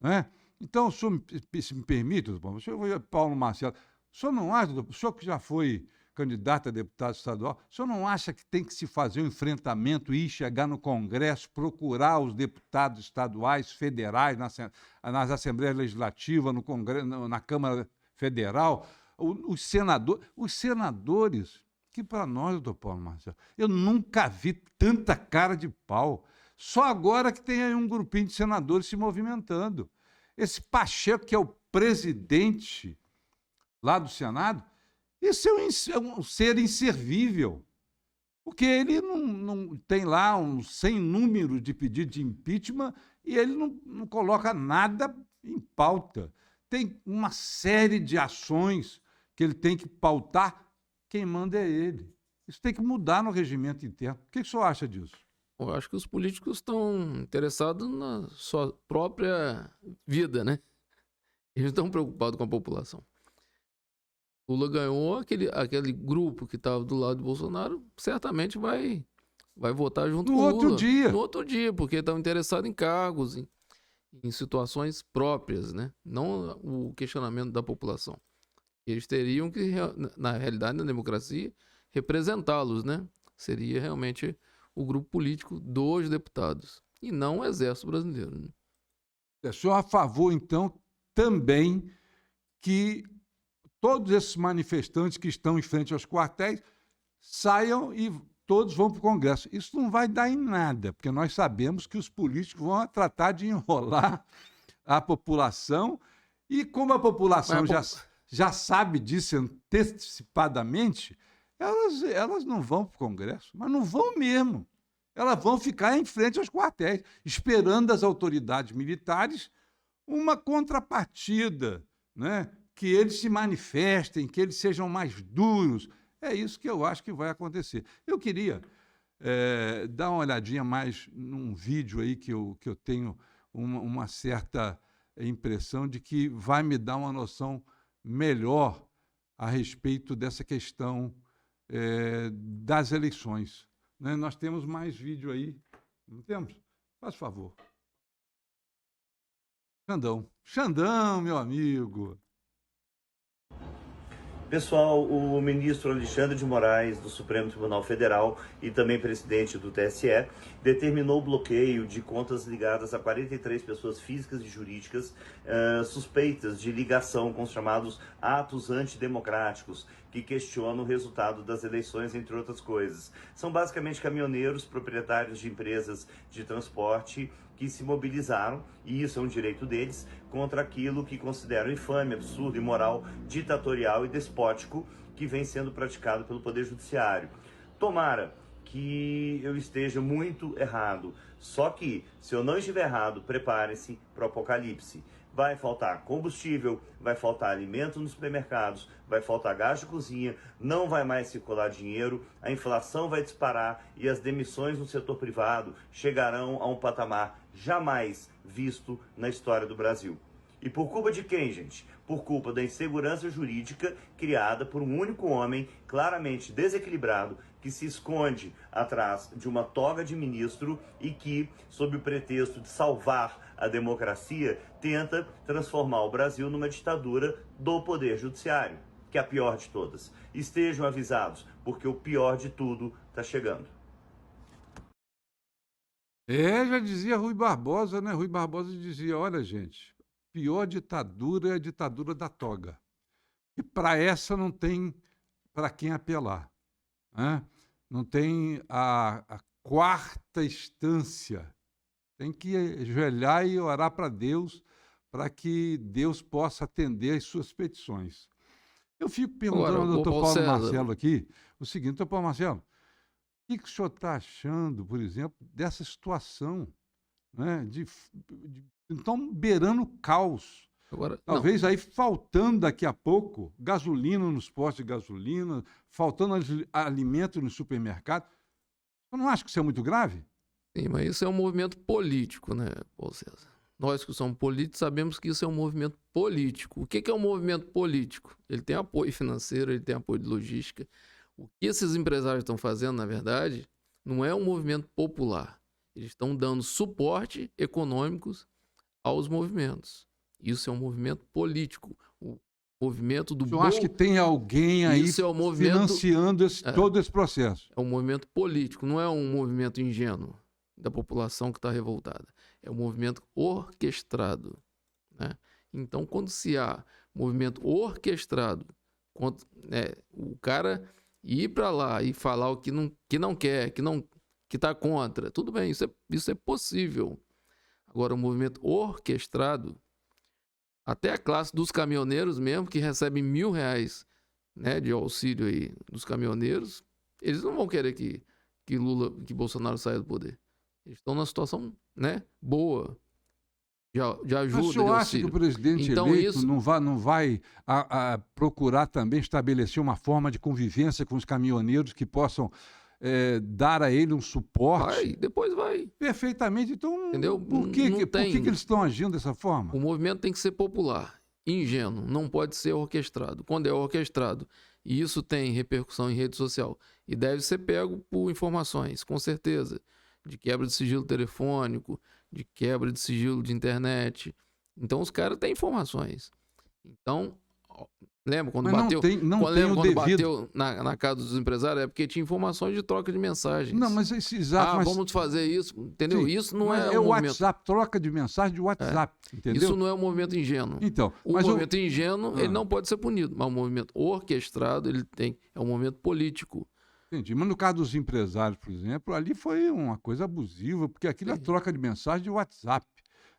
Speaker 1: né? Então, o senhor se me permite, o senhor Paulo Marcelo, o senhor não acha, o senhor que já foi candidato a deputado estadual, o senhor não acha que tem que se fazer um enfrentamento e ir chegar no Congresso, procurar os deputados estaduais, federais, nas Assembleias Legislativas, no Congresso, na Câmara Federal, os senadores, que para nós, doutor Paulo Marcelo, eu nunca vi tanta cara de pau. Só agora que tem aí um grupinho de senadores se movimentando. Esse Pacheco, que é o presidente lá do Senado, isso é um ser inservível. Porque ele não tem lá um sem número de pedido de impeachment e ele não coloca nada em pauta. Tem uma série de ações que ele tem que pautar, quem manda é ele. Isso tem que mudar no regimento interno. O que o senhor acha disso?
Speaker 4: Eu acho que os políticos estão interessados na sua própria vida, né? Eles não estão preocupados com a população. Lula ganhou, aquele grupo que estava do lado do Bolsonaro certamente vai votar junto
Speaker 1: No
Speaker 4: com o
Speaker 1: outro
Speaker 4: Lula.
Speaker 1: dia.
Speaker 4: No outro dia, porque estão interessados em cargos, em situações próprias, né? Não o questionamento da população. Eles teriam que, na realidade, na democracia, representá-los, né? Seria realmente o grupo político dos deputados, e não o Exército Brasileiro. Né?
Speaker 1: É só a favor, então, também que todos esses manifestantes que estão em frente aos quartéis saiam e todos vão para o Congresso. Isso não vai dar em nada, porque nós sabemos que os políticos vão tratar de enrolar a população e como a população já sabe disso antecipadamente, elas não vão para o Congresso, mas não vão mesmo. Elas vão ficar em frente aos quartéis, esperando das autoridades militares uma contrapartida, né? Que eles se manifestem, que eles sejam mais duros. É isso que eu acho que vai acontecer. Eu queria dar uma olhadinha mais num vídeo aí que eu tenho uma certa impressão de que vai me dar uma noção melhor a respeito dessa questão das eleições. Né? Nós temos mais vídeo aí, não temos? Faz favor. Xandão, meu amigo.
Speaker 5: Pessoal, o ministro Alexandre de Moraes, do Supremo Tribunal Federal e também presidente do TSE, determinou o bloqueio de contas ligadas a 43 pessoas físicas e jurídicas suspeitas de ligação com os chamados atos antidemocráticos, que questionam o resultado das eleições, entre outras coisas. São basicamente caminhoneiros, proprietários de empresas de transporte que se mobilizaram, e isso é um direito deles, contra aquilo que consideram infame, absurdo, imoral, ditatorial e despótico que vem sendo praticado pelo Poder Judiciário. Tomara que eu esteja muito errado, só que, se eu não estiver errado, prepare-se para o apocalipse. Vai faltar combustível, vai faltar alimento nos supermercados, vai faltar gás de cozinha, não vai mais circular dinheiro, a inflação vai disparar e as demissões no setor privado chegarão a um patamar jamais visto na história do Brasil. E por culpa de quem, gente? Por culpa da insegurança jurídica criada por um único homem claramente desequilibrado que se esconde atrás de uma toga de ministro e que, sob o pretexto de salvar a democracia, tenta transformar o Brasil numa ditadura do Poder Judiciário, que é a pior de todas. Estejam avisados, porque o pior de tudo está chegando.
Speaker 1: Já dizia Rui Barbosa, né? Rui Barbosa dizia, olha, gente, pior ditadura é a ditadura da toga. E para essa não tem para quem apelar. Né? Não tem a quarta instância. Tem que ajoelhar e orar para Deus, para que Deus possa atender as suas petições. Eu fico perguntando ao doutor Paulo Marcelo aqui o seguinte, doutor Paulo Marcelo, o que o senhor está achando, por exemplo, dessa situação, né, então beirando o caos?
Speaker 4: Agora,
Speaker 1: talvez aí faltando daqui a pouco gasolina nos postos de gasolina, faltando alimento no supermercado. Você não acha que isso é muito grave?
Speaker 4: Sim, mas isso é um movimento político, né, Paulo César? Nós que somos políticos sabemos que isso é um movimento político. O que é um movimento político? Ele tem apoio financeiro, ele tem apoio de logística. O que esses empresários estão fazendo, na verdade, não é um movimento popular. Eles estão dando suporte econômicos aos movimentos. Isso é um movimento político. O movimento do...
Speaker 1: Eu acho que tem alguém aí financiando todo esse processo.
Speaker 4: É um movimento político, não é um movimento ingênuo da população que está revoltada. É um movimento orquestrado. Né? Então, quando se há movimento orquestrado, o cara ir para lá e falar o que não quer, que está contra, tudo bem, isso é possível. Agora, o movimento orquestrado, até a classe dos caminhoneiros mesmo, que recebem R$1.000, né, de auxílio aí dos caminhoneiros, eles não vão querer que que Bolsonaro saia do poder. Eles estão numa situação, né, boa. De ajuda,
Speaker 1: Mas o senhor acha que o presidente
Speaker 4: então,
Speaker 1: eleito
Speaker 4: isso...
Speaker 1: não vai procurar também estabelecer uma forma de convivência com os caminhoneiros que possam dar a ele um suporte?
Speaker 4: Depois vai.
Speaker 1: Perfeitamente. Então,
Speaker 4: Entendeu?
Speaker 1: Por que eles estão agindo dessa forma?
Speaker 4: O movimento tem que ser popular, ingênuo, não pode ser orquestrado. Quando é orquestrado, e isso tem repercussão em rede social, e deve ser pego por informações, com certeza, de quebra de sigilo telefônico, de quebra de sigilo de internet. Então os caras têm informações. Então, lembra quando bateu? Bateu na casa dos empresários? É porque tinha informações de troca de mensagens.
Speaker 1: Não, mas exato.
Speaker 4: Vamos fazer isso, entendeu?
Speaker 1: Sim,
Speaker 4: isso não é
Speaker 1: o WhatsApp, troca de mensagem de WhatsApp, entendeu?
Speaker 4: Isso não é um movimento ingênuo.
Speaker 1: Então,
Speaker 4: o movimento ingênuo, ele não pode ser punido, mas o movimento orquestrado, é um movimento político.
Speaker 1: Entendi. Mas no caso dos empresários, por exemplo, ali foi uma coisa abusiva, porque aquilo é troca de mensagem de WhatsApp,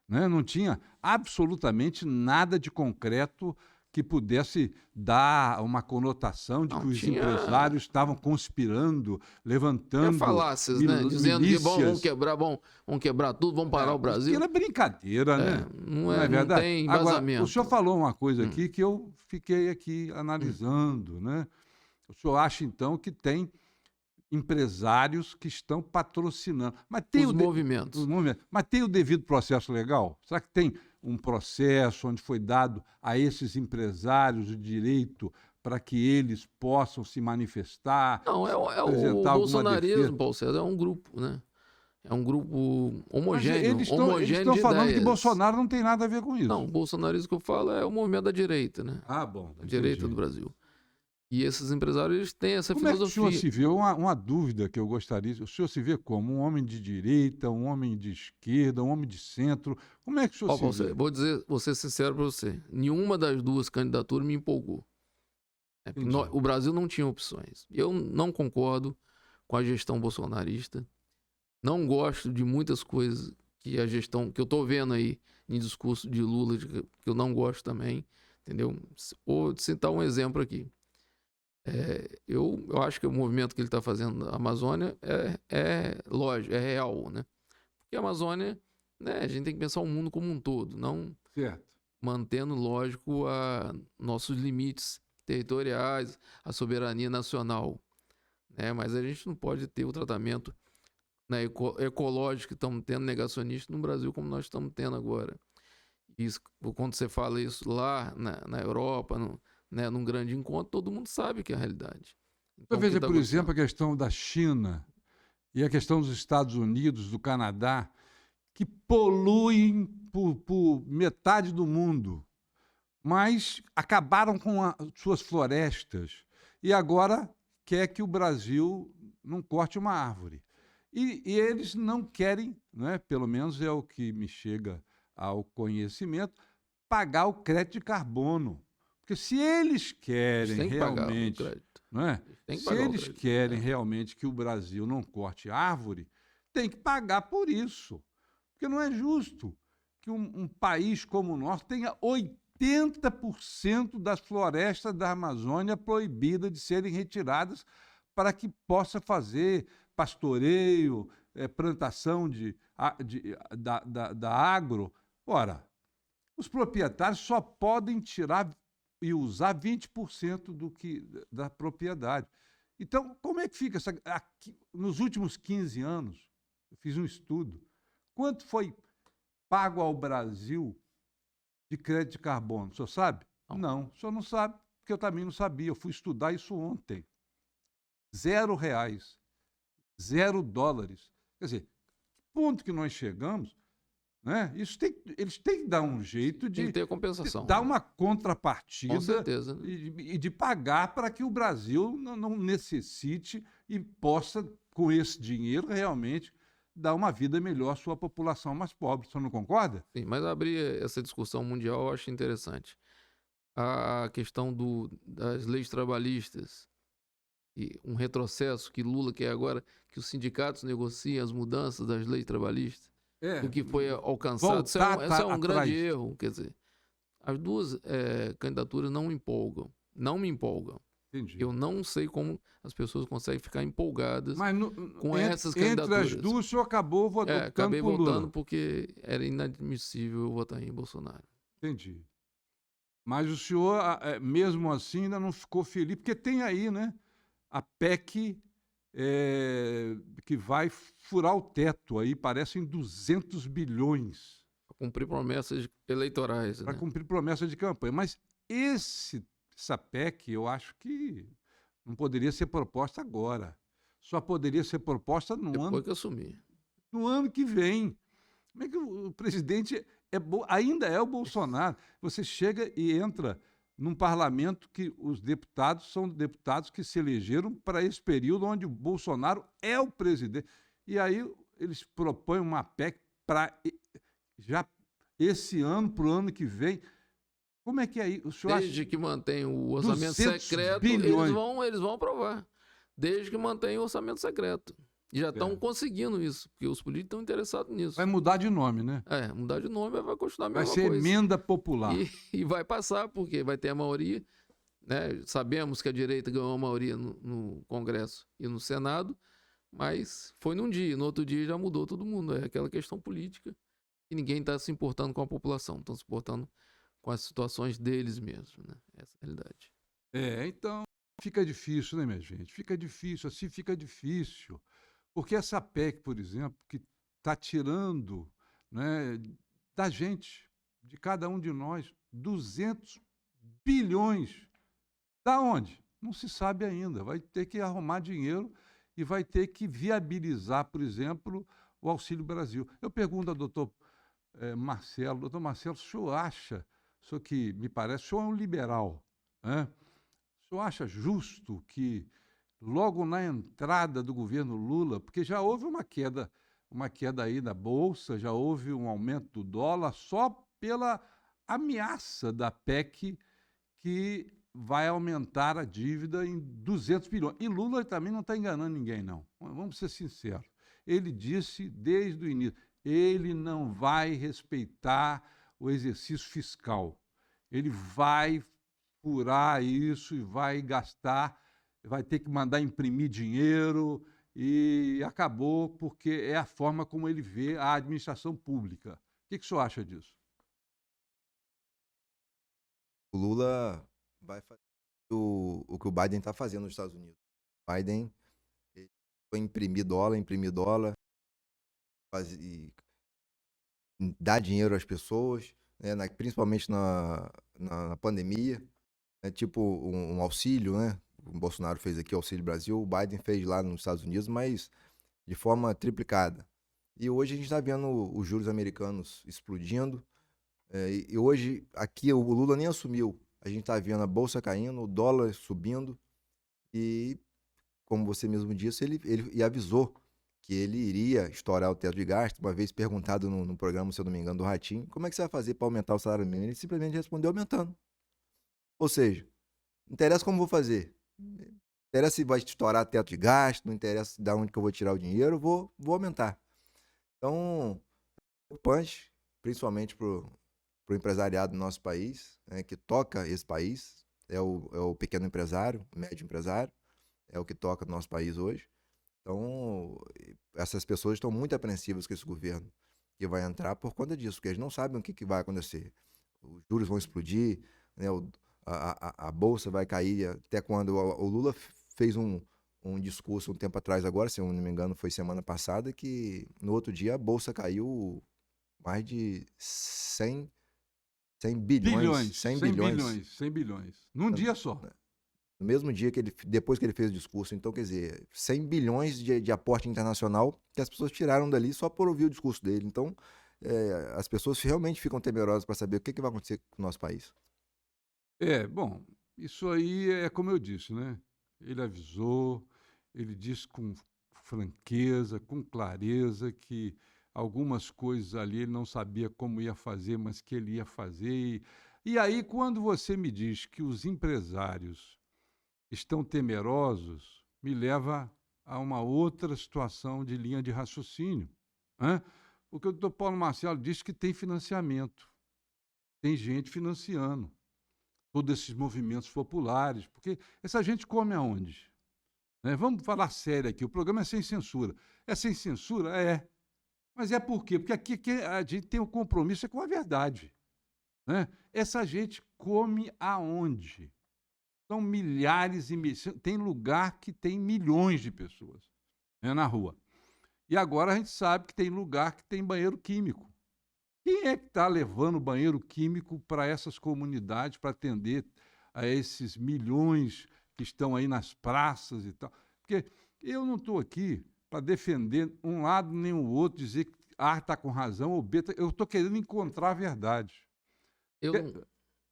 Speaker 1: né? Não tinha absolutamente nada de concreto que pudesse dar uma conotação de que os empresários estavam conspirando, levantando
Speaker 4: falácias, né? Dizendo que vão quebrar tudo, vão parar o Brasil.
Speaker 1: Aquilo é brincadeira, né?
Speaker 4: Não é verdade? Não tem embasamento.
Speaker 1: Agora, o senhor falou uma coisa aqui que eu fiquei aqui analisando, né? O senhor acha, então, que tem empresários que estão patrocinando. Mas tem
Speaker 4: os movimentos.
Speaker 1: Mas tem o devido processo legal? Será que tem um processo onde foi dado a esses empresários o direito para que eles possam se manifestar?
Speaker 4: Não, o bolsonarismo, Paulo César, é um grupo, né? É um grupo homogêneo.
Speaker 1: Mas eles estão falando que Bolsonaro não tem nada a ver com isso.
Speaker 4: Não, o bolsonarismo que eu falo é o movimento da direita, né?
Speaker 1: Bom.
Speaker 4: A direita do Brasil. E esses empresários, eles têm essa filosofia.
Speaker 1: Como é que o senhor se vê? Uma dúvida que eu gostaria... O senhor se vê como? Um homem de direita, um homem de esquerda, um homem de centro? Como é que o senhor se vê?
Speaker 4: Vou ser sincero para você. Nenhuma das duas candidaturas me empolgou. O Brasil não tinha opções. Eu não concordo com a gestão bolsonarista. Não gosto de muitas coisas que eu estou vendo aí em discurso de Lula, que eu não gosto também. Entendeu? Vou citar um exemplo aqui. Eu acho que o movimento que ele está fazendo na Amazônia é lógico, é real, né? Porque a Amazônia, né, a gente tem que pensar o mundo como um todo, não mantendo, lógico, nossos limites territoriais, a soberania nacional, né? Mas a gente não pode ter o tratamento, né, ecológico que estamos tendo, negacionista, no Brasil, como nós estamos tendo agora. Isso, quando você fala isso lá na Europa, num grande encontro, todo mundo sabe que é a realidade. Então,
Speaker 1: veja, por exemplo, a questão da China e a questão dos Estados Unidos, do Canadá, que poluem por metade do mundo, mas acabaram com suas florestas e agora quer que o Brasil não corte uma árvore. E eles não querem, né, pelo menos é o que me chega ao conhecimento, pagar o crédito de carbono. Porque se eles querem realmente, não é? Se eles querem realmente que o Brasil não corte árvore, tem que pagar por isso. Porque não é justo que um país como o nosso tenha 80% das florestas da Amazônia proibidas de serem retiradas para que possa fazer pastoreio, plantação da agro. Ora, os proprietários só podem tirar e usar 20% da propriedade. Então, como é que fica? Nos últimos 15 anos, eu fiz um estudo, quanto foi pago ao Brasil de crédito de carbono? O senhor sabe? Não, o senhor não sabe, porque eu também não sabia. Eu fui estudar isso ontem. R$0, $0. Quer dizer, ponto que nós chegamos, né? Eles têm que dar um jeito de
Speaker 4: ter compensação,
Speaker 1: dar uma contrapartida,
Speaker 4: com certeza, né?
Speaker 1: e de pagar para que o Brasil não necessite e possa, com esse dinheiro, realmente dar uma vida melhor à sua população mais pobre. O senhor não concorda?
Speaker 4: Sim, mas abrir essa discussão mundial eu acho interessante. A questão das leis trabalhistas e um retrocesso que Lula quer agora, que os sindicatos negociem as mudanças das leis trabalhistas, do que foi alcançado. Isso é um grande erro. Quer dizer, as duas candidaturas não me empolgam.
Speaker 1: Entendi.
Speaker 4: Eu não sei como as pessoas conseguem ficar empolgadas
Speaker 1: Mas
Speaker 4: com essas
Speaker 1: entre as
Speaker 4: candidaturas.
Speaker 1: duas, o senhor acabou votando
Speaker 4: Acabei
Speaker 1: por Lula.
Speaker 4: votando porque era inadmissível eu votar em Bolsonaro.
Speaker 1: Entendi. Mas o senhor, mesmo assim, ainda não ficou feliz, porque tem aí, né, a PEC que vai furar o teto aí, parecem 200 bilhões
Speaker 4: Para cumprir promessas eleitorais.
Speaker 1: para
Speaker 4: Né?
Speaker 1: cumprir promessa de campanha. Mas essa PEC, eu acho que não poderia ser proposta agora. Só poderia ser proposta
Speaker 4: Depois que eu assumi.
Speaker 1: no ano que vem. Como é que o presidente ainda é o Bolsonaro? Você chega e entra num parlamento que os deputados são deputados que se elegeram para esse período onde o Bolsonaro é o presidente. E aí eles propõem uma PEC para já esse ano, para o ano que vem. Como é que é aí? O senhor
Speaker 4: Desde que mantém o orçamento
Speaker 1: 200
Speaker 4: secreto,
Speaker 1: bilhões.
Speaker 4: eles vão aprovar. Desde que mantém o orçamento secreto. E já estão conseguindo isso, porque os políticos estão interessados nisso.
Speaker 1: vai mudar de nome, né?
Speaker 4: Mudar de nome vai continuar a
Speaker 1: Vai
Speaker 4: mesma
Speaker 1: ser
Speaker 4: coisa.
Speaker 1: emenda popular.
Speaker 4: E vai passar, porque vai ter a maioria. Né? Sabemos que a direita ganhou a maioria no Congresso e no Senado, mas foi num dia, no outro dia já mudou todo mundo. É aquela questão política e ninguém está se importando com a população, estão se importando com as situações deles mesmos. Né? Essa é a realidade.
Speaker 1: Então fica difícil, né, minha gente? Fica difícil, assim fica difícil. Porque essa PEC, por exemplo, que está tirando, né, da gente, de cada um de nós, 200 bilhões. Da onde? Não se sabe ainda. Vai ter que arrumar dinheiro e vai ter que viabilizar, por exemplo, o Auxílio Brasil. Eu pergunto ao doutor Marcelo, doutor Marcelo, o senhor acha, o senhor que me parece, o senhor é um liberal, né? O senhor acha justo que logo na entrada do governo Lula, porque já houve uma queda aí da Bolsa, já houve um aumento do dólar, só pela ameaça da PEC que vai aumentar a dívida em 200 bilhões. E Lula também não está enganando ninguém, não. Vamos ser sinceros. Ele disse desde o início, ele não vai respeitar o exercício fiscal. Ele vai furar isso e vai gastar, vai ter que mandar imprimir dinheiro e acabou porque é a forma como ele vê a administração pública. O que o senhor acha disso?
Speaker 2: O Lula vai fazer o que o Biden está fazendo nos Estados Unidos. O Biden foi imprimir dólar, dar dinheiro às pessoas, né, principalmente na pandemia, tipo um auxílio, né? O Bolsonaro fez aqui o Auxílio Brasil, o Biden fez lá nos Estados Unidos, mas de forma triplicada. E hoje a gente está vendo os juros americanos explodindo, e hoje aqui o Lula nem assumiu. A gente está vendo a bolsa caindo, o dólar subindo e, como você mesmo disse, ele avisou que ele iria estourar o teto de gasto. Uma vez perguntado no programa, se eu não me engano, do Ratinho, como é que você vai fazer para aumentar o salário mínimo? Ele simplesmente respondeu aumentando. Ou seja, não interessa como vou fazer. Não interessa se vai estourar teto de gasto, não interessa de onde que eu vou tirar o dinheiro, eu vou aumentar. Então, preocupante, principalmente para o empresariado do nosso país, né, que toca esse país, é o pequeno empresário, o médio empresário, é o que toca no nosso país hoje. Então, essas pessoas estão muito apreensivas com esse governo que vai entrar por conta disso, porque eles não sabem o que vai acontecer. Os juros vão explodir, né, a bolsa vai cair até quando o Lula fez um discurso um tempo atrás agora, se eu não me engano foi semana passada, que no outro dia a bolsa caiu mais de 100 bilhões.
Speaker 1: 100 bilhões. Num dia só.
Speaker 2: No mesmo dia depois que ele fez o discurso. Então, quer dizer, 100 bilhões de aporte internacional que as pessoas tiraram dali só por ouvir o discurso dele. Então, as pessoas realmente ficam temerosas para saber o que vai acontecer com o nosso país.
Speaker 1: Bom, isso aí é como eu disse, né? Ele avisou, ele disse com franqueza, com clareza que algumas coisas ali ele não sabia como ia fazer, mas que ele ia fazer. E aí, quando você me diz que os empresários estão temerosos, me leva a uma outra situação de linha de raciocínio. Né? Porque o doutor Paulo Marcelo disse que tem financiamento, tem gente financiando. todos esses movimentos populares, porque essa gente come aonde? Né? Vamos falar sério aqui, o programa é sem censura. É sem censura? É. Mas é por quê? Porque aqui a gente tem um compromisso com a verdade. Né? Essa gente come aonde? São milhares e milhares. Tem lugar que tem milhões de pessoas, né, na rua. E agora a gente sabe que tem lugar que tem banheiro químico. Quem é que está levando banheiro químico para essas comunidades para atender a esses milhões que estão aí nas praças e tal? Porque eu não estou aqui para defender um lado nem o outro, dizer que A está com razão ou B. Eu estou querendo encontrar a verdade.
Speaker 4: Eu
Speaker 1: Porque,
Speaker 4: não,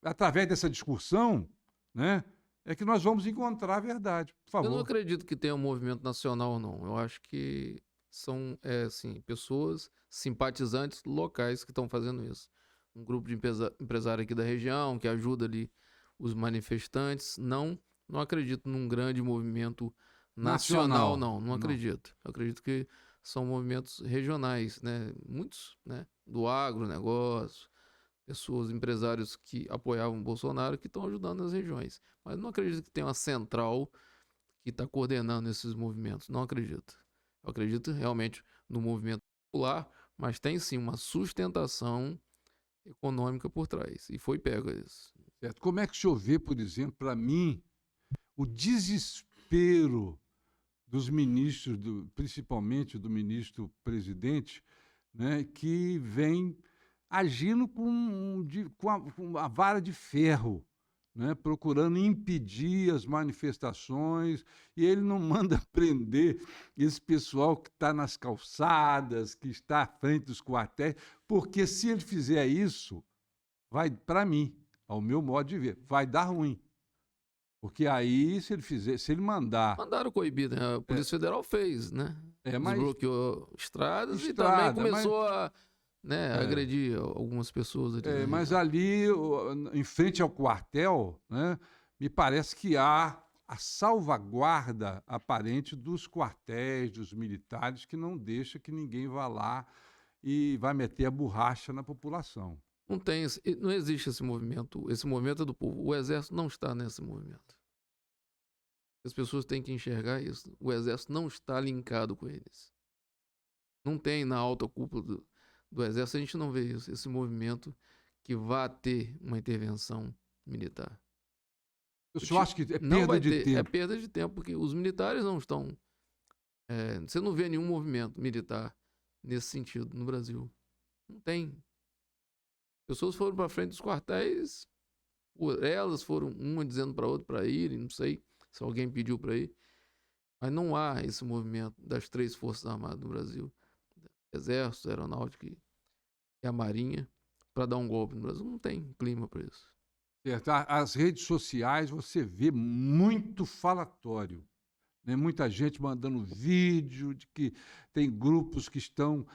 Speaker 1: através dessa discussão, né, é que nós vamos encontrar a verdade. Por
Speaker 4: eu não
Speaker 1: favor.
Speaker 4: acredito que tenha um movimento nacional, não. Eu acho que são, assim, pessoas simpatizantes locais que estão fazendo isso. Um grupo de empresário aqui da região que ajuda ali os manifestantes. Não acredito num grande movimento nacional,
Speaker 1: Nacional.
Speaker 4: não. Não
Speaker 1: Não.
Speaker 4: acredito. Eu acredito que são movimentos regionais, né? Muitos, né? Do agronegócio, pessoas, empresários que apoiavam o Bolsonaro que estão ajudando nas regiões. Mas não acredito que tenha uma central que está coordenando esses movimentos. Não acredito. Eu acredito realmente no movimento popular, mas tem sim uma sustentação econômica por trás. E foi pego isso.
Speaker 1: Certo? Como é que o senhor vê, por exemplo, para mim, o desespero dos ministros, principalmente do ministro-presidente, né, que vem agindo com a vara de ferro, né, procurando impedir as manifestações, e ele não manda prender esse pessoal que está nas calçadas, que está à frente dos quartéis, porque se ele fizer isso, vai, para mim, ao meu modo de ver, vai dar ruim. Porque aí, se ele mandar.
Speaker 4: Mandaram coibir, né? A Polícia Federal fez, né?
Speaker 1: Mas
Speaker 4: Desbloqueou estradas e
Speaker 1: Estrada,
Speaker 4: também começou a, né, agredir algumas pessoas ali. na
Speaker 1: mas
Speaker 4: região.
Speaker 1: ali, em frente ao quartel, né, me parece que há a salvaguarda aparente dos quartéis, dos militares, que não deixa que ninguém vá lá e vai meter a borracha na população.
Speaker 4: Não existe esse movimento. Esse movimento é do povo. O Exército não está nesse movimento. As pessoas têm que enxergar isso. O Exército não está linkado com eles. Não tem na alta cúpula do Exército, a gente não vê isso, esse movimento que vá ter uma intervenção militar.
Speaker 1: O senhor acha que é
Speaker 4: Não
Speaker 1: perda
Speaker 4: vai
Speaker 1: de
Speaker 4: ter,
Speaker 1: tempo?
Speaker 4: é perda de tempo, porque os militares não estão. Você não vê nenhum movimento militar nesse sentido no Brasil. Não tem. Pessoas foram para frente dos quartéis, por elas foram uma dizendo para outra para ir, não sei se alguém pediu para ir. Mas não há esse movimento das 3 Forças Armadas do Brasil, Exército, Aeronáutica e a Marinha, para dar um golpe no Brasil. Não tem clima para isso.
Speaker 1: Certo. As redes sociais você vê muito falatório, né? Muita gente mandando vídeo de que tem grupos que estão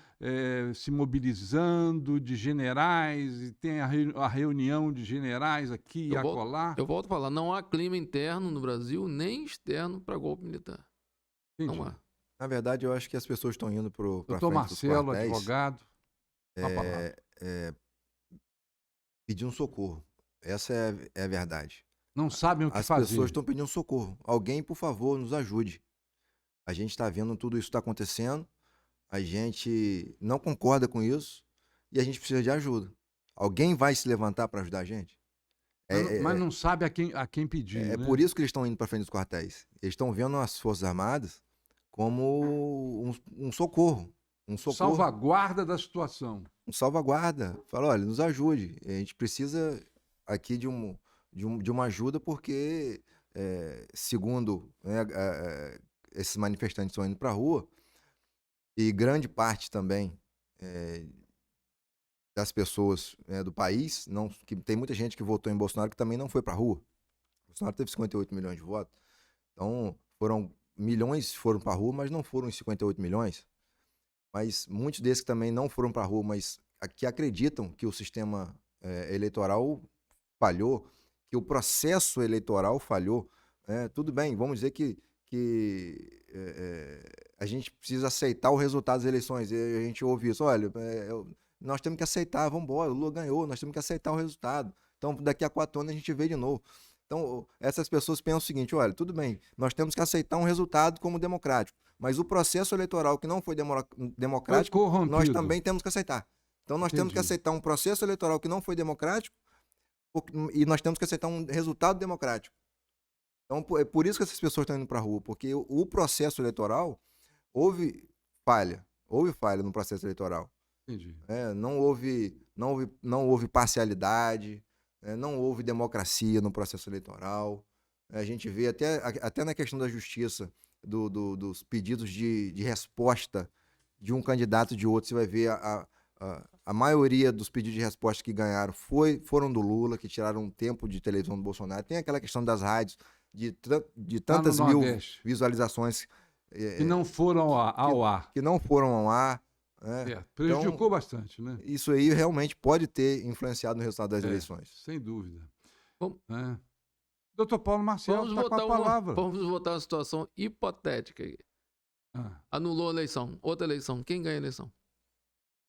Speaker 1: se mobilizando, de generais, e tem a reunião de generais aqui e acolá.
Speaker 4: Eu volto a falar, não há clima interno no Brasil, nem externo para golpe militar.
Speaker 1: Entendi.
Speaker 4: Não há.
Speaker 2: Na verdade, eu acho que as pessoas estão indo para
Speaker 1: Doutor
Speaker 2: frente dos
Speaker 1: Marcelo,
Speaker 2: quartéis
Speaker 1: advogado, com a palavra.
Speaker 2: pedir um socorro. Essa é a verdade.
Speaker 1: Não sabem o que
Speaker 2: As
Speaker 1: fazer.
Speaker 2: pessoas estão pedindo socorro. Alguém, por favor, nos ajude. A gente está vendo tudo isso está acontecendo, a gente não concorda com isso e a gente precisa de ajuda. Alguém vai se levantar para ajudar a gente?
Speaker 1: Mas não sabe a quem pedir,
Speaker 2: É
Speaker 1: né?
Speaker 2: por isso que eles estão indo para frente dos quartéis. Eles estão vendo as Forças Armadas como um socorro. Um socorro,
Speaker 1: Salvaguarda da situação.
Speaker 2: um salvaguarda. Fala, olha, nos ajude. A gente precisa aqui de uma ajuda porque, segundo, né, esses manifestantes estão indo para a rua e grande parte também das pessoas do país, que tem muita gente que votou em Bolsonaro que também não foi para a rua. Bolsonaro teve 58 milhões de votos. Então, milhões foram para a rua, mas não foram os 58 milhões. Mas muitos desses que também não foram para a rua, mas que acreditam que o sistema eleitoral falhou, que o processo eleitoral falhou. Tudo bem, vamos dizer que a gente precisa aceitar o resultado das eleições. E a gente ouve isso, olha, nós temos que aceitar, vamos embora, o Lula ganhou, nós temos que aceitar o resultado. Então, daqui a 4 anos a gente vê de novo. Então, essas pessoas pensam o seguinte, olha, tudo bem, nós temos que aceitar um resultado como democrático, mas o processo eleitoral que não foi democrático,
Speaker 1: Foi
Speaker 2: nós
Speaker 1: corrompido.
Speaker 2: também temos que aceitar. Então, nós temos que
Speaker 1: Entendi.
Speaker 2: aceitar um processo eleitoral que não foi democrático e nós temos que aceitar um resultado democrático. Então, é por isso que essas pessoas estão indo para a rua, porque o processo eleitoral, houve falha no processo eleitoral.
Speaker 1: Entendi.
Speaker 2: Não houve parcialidade, não houve democracia no processo eleitoral. A gente vê até na questão da justiça, dos pedidos de resposta de um candidato e de outro, você vai ver a maioria dos pedidos de resposta que ganharam foram do Lula, que tiraram um tempo de televisão do Bolsonaro. Tem aquela questão das rádios, de tantas
Speaker 1: no
Speaker 2: mil
Speaker 1: Nordeste.
Speaker 2: visualizações
Speaker 1: Que não foram ao ar.
Speaker 2: que não foram ao ar.
Speaker 1: Prejudicou bastante, né?
Speaker 2: Isso aí realmente pode ter influenciado no resultado das eleições.
Speaker 1: Sem dúvida.
Speaker 4: Bom,
Speaker 1: Doutor Paulo Marcelo está com a palavra.
Speaker 4: Vamos votar uma situação hipotética aqui. Anulou a eleição, outra eleição. Quem ganha a eleição?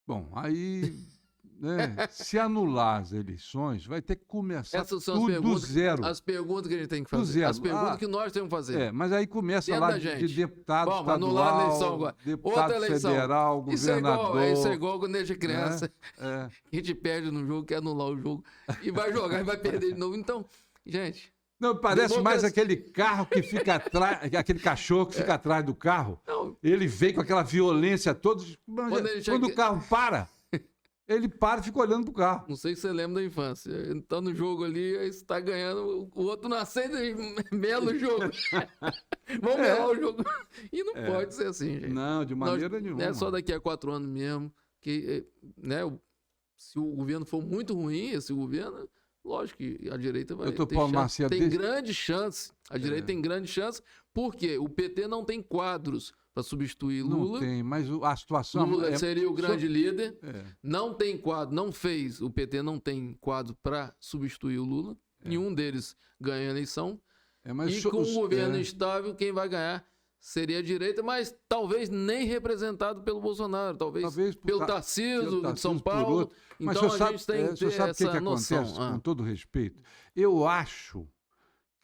Speaker 1: Bom, aí, né, se anular as eleições, vai ter que começar
Speaker 4: Essas são as
Speaker 1: tudo do
Speaker 4: perguntas,
Speaker 1: zero.
Speaker 4: as perguntas que a gente tem que
Speaker 1: Do
Speaker 4: fazer.
Speaker 1: zero.
Speaker 4: As perguntas que nós temos que fazer.
Speaker 1: Mas aí começa
Speaker 4: Dentro
Speaker 1: lá
Speaker 4: da
Speaker 1: de
Speaker 4: gente.
Speaker 1: deputado
Speaker 4: Vamos anular a
Speaker 1: estadual,
Speaker 4: eleição agora.
Speaker 1: deputado
Speaker 4: Outra eleição.
Speaker 1: federal,
Speaker 4: Isso é
Speaker 1: governador.
Speaker 4: igual quando a gente é criança.
Speaker 1: É.
Speaker 4: A gente perde no jogo, quer anular o jogo. E vai jogar e vai perder de novo. Então, gente...
Speaker 1: Não, parece mais
Speaker 4: Democracia.
Speaker 1: aquele carro que fica atrás, aquele cachorro que fica atrás do carro.
Speaker 4: Não.
Speaker 1: Ele vem com aquela violência toda. Quando o carro para, ele para e fica olhando pro carro.
Speaker 4: Não sei se você lembra da infância. Ele tá no jogo ali, aí você tá ganhando, o outro não aceita e mela o jogo. Vamos melar o jogo. E não pode ser assim, gente.
Speaker 1: Não, de maneira nenhuma.
Speaker 4: Não é só daqui a 4 anos mesmo, que, né, se o governo for muito ruim, esse governo, lógico que a direita vai
Speaker 1: Doutor
Speaker 4: ter
Speaker 1: Paulo
Speaker 4: chance.
Speaker 1: Marcelo,
Speaker 4: Tem
Speaker 1: desde-
Speaker 4: grande chance. A direita tem grande chance, porque o PT não tem quadros para substituir Lula.
Speaker 1: Não tem, mas a situação
Speaker 4: Lula seria o grande líder.
Speaker 1: É.
Speaker 4: Não tem quadro, o PT não tem quadro para substituir o Lula. Nenhum deles ganha a eleição.
Speaker 1: Mas
Speaker 4: E com um governo instável, quem vai ganhar seria a direita, mas talvez nem representado pelo Bolsonaro, talvez pelo Tarcísio de São
Speaker 1: por
Speaker 4: Paulo.
Speaker 1: outro. Mas
Speaker 4: Então
Speaker 1: o
Speaker 4: a
Speaker 1: senhor
Speaker 4: gente tem que ter
Speaker 1: sabe o que
Speaker 4: essa noção.
Speaker 1: acontece, com todo respeito? Eu acho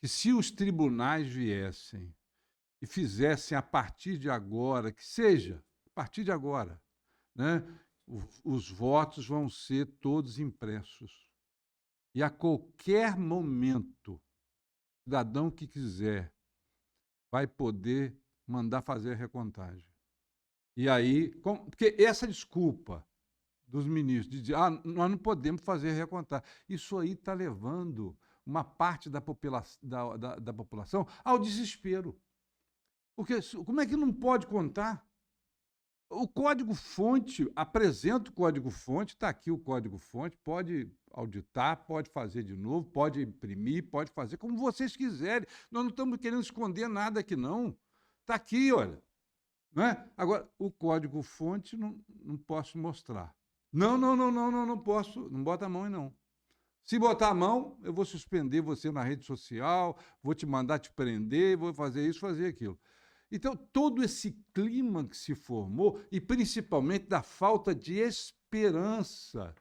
Speaker 1: que se os tribunais viessem e fizessem a partir de agora, que seja, a partir de agora, né, os votos vão ser todos impressos. E a qualquer momento, o cidadão que quiser vai poder mandar fazer a recontagem. E aí, porque essa desculpa dos ministros de dizer, nós não podemos fazer a recontagem, isso aí está levando uma parte da população ao desespero. Porque como é que não pode contar? O código-fonte, apresenta o código-fonte, está aqui o código-fonte, pode auditar, pode fazer de novo, pode imprimir, pode fazer como vocês quiserem. Nós não estamos querendo esconder nada aqui, não. Está aqui, olha. Não é? Agora, o código-fonte não posso mostrar. Não posso. Não bota a mão aí, não. Se botar a mão, eu vou suspender você na rede social, vou te mandar te prender, vou fazer isso, fazer aquilo. Então, todo esse clima que se formou, e principalmente da falta de esperança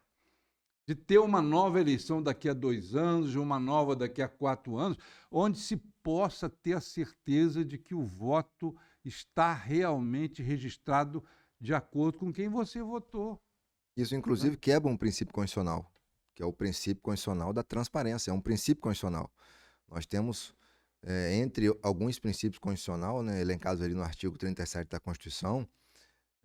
Speaker 1: de ter uma nova eleição daqui a 2 anos, uma nova daqui a 4 anos, onde se possa ter a certeza de que o voto está realmente registrado de acordo com quem você votou.
Speaker 2: Isso, inclusive, quebra um princípio constitucional, que é o princípio constitucional da transparência, é um princípio constitucional. Nós temos, entre alguns princípios constitucionais, né, elencados ali no artigo 37 da Constituição,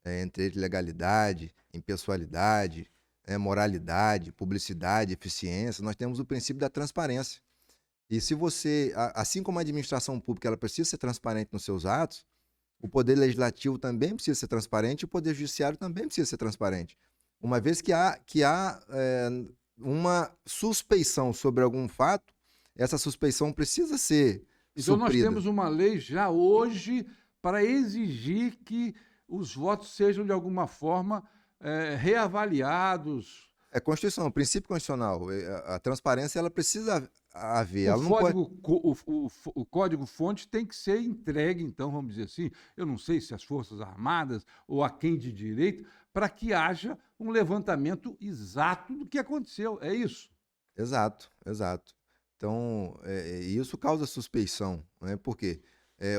Speaker 2: entre eles legalidade, impessoalidade, moralidade, publicidade, eficiência, nós temos o princípio da transparência. E se você, assim como a administração pública ela precisa ser transparente nos seus atos, o poder legislativo também precisa ser transparente e o poder judiciário também precisa ser transparente. Uma vez que há uma suspeição sobre algum fato, essa suspeição precisa ser
Speaker 1: Então nós
Speaker 2: suprida.
Speaker 1: temos uma lei já hoje para exigir que os votos sejam, de alguma forma, reavaliados.
Speaker 2: É Constituição, princípio constitucional. A transparência ela precisa haver. Ela não pode...
Speaker 1: O código-fonte tem que ser entregue, então, vamos dizer assim, eu não sei se as Forças Armadas ou a quem de direito, para que haja um levantamento exato do que aconteceu. É isso.
Speaker 2: Exato, exato. Então, isso causa suspeição, né? Por quê?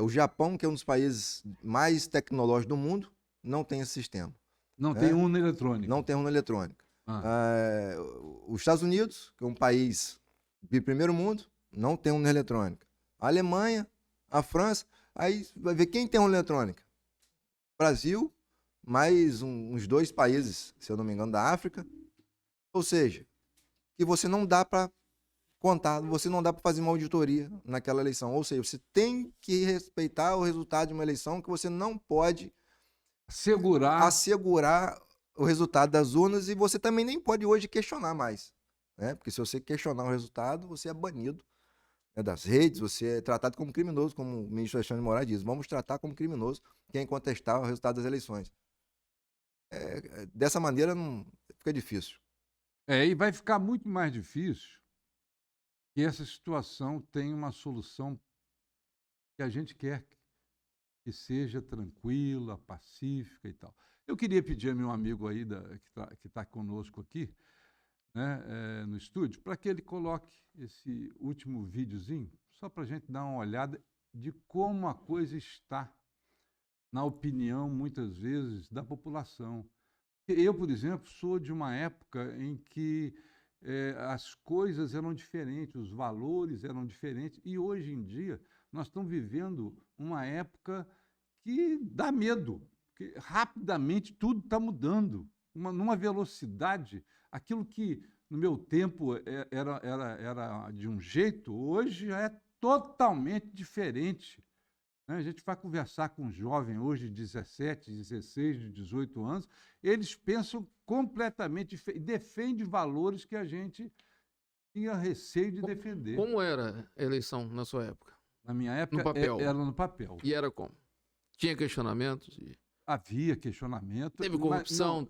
Speaker 2: O Japão, que é um dos países mais tecnológicos do mundo, não tem esse sistema,
Speaker 1: Não tem
Speaker 2: né?
Speaker 1: urna eletrônica.
Speaker 2: Não tem urna eletrônica.
Speaker 1: Ah,
Speaker 2: Os Estados Unidos, que é um país de primeiro mundo, não tem urna eletrônica. A Alemanha, a França, aí vai ver quem tem urna eletrônica. Brasil, mais uns 2 países, se eu não me engano, da África. Ou seja, que você não dá para contar, você não dá para fazer uma auditoria naquela eleição. Ou seja, você tem que respeitar o resultado de uma eleição, que você não pode assegurar o resultado das urnas, e você também nem pode hoje questionar mais, né? Porque se você questionar o resultado, você é banido, né, das redes, você é tratado como criminoso, como o ministro Alexandre de Moraes diz. Vamos tratar como criminoso quem contestar o resultado das eleições. Dessa maneira não fica difícil.
Speaker 1: e vai ficar muito mais difícil que essa situação tenha uma solução que a gente quer que seja tranquila, pacífica e tal. Eu queria pedir a meu amigo aí que está conosco aqui, né, no estúdio, para que ele coloque esse último videozinho, só para a gente dar uma olhada de como a coisa está, na opinião, muitas vezes, da população. Eu, por exemplo, sou de uma época em que as coisas eram diferentes, os valores eram diferentes, e hoje em dia nós estamos vivendo uma época que dá medo, que rapidamente tudo está mudando, numa velocidade. Aquilo que no meu tempo era de um jeito, hoje é totalmente diferente, né? A gente vai conversar com um jovem hoje de 17, 16, de 18 anos, eles pensam completamente diferente, defendem valores que a gente tinha receio de defender.
Speaker 4: Como era a eleição na sua época?
Speaker 1: Na minha época,
Speaker 4: No papel.
Speaker 1: era no papel.
Speaker 4: E era como? Tinha questionamentos?
Speaker 1: Havia questionamento.
Speaker 4: Teve corrupção?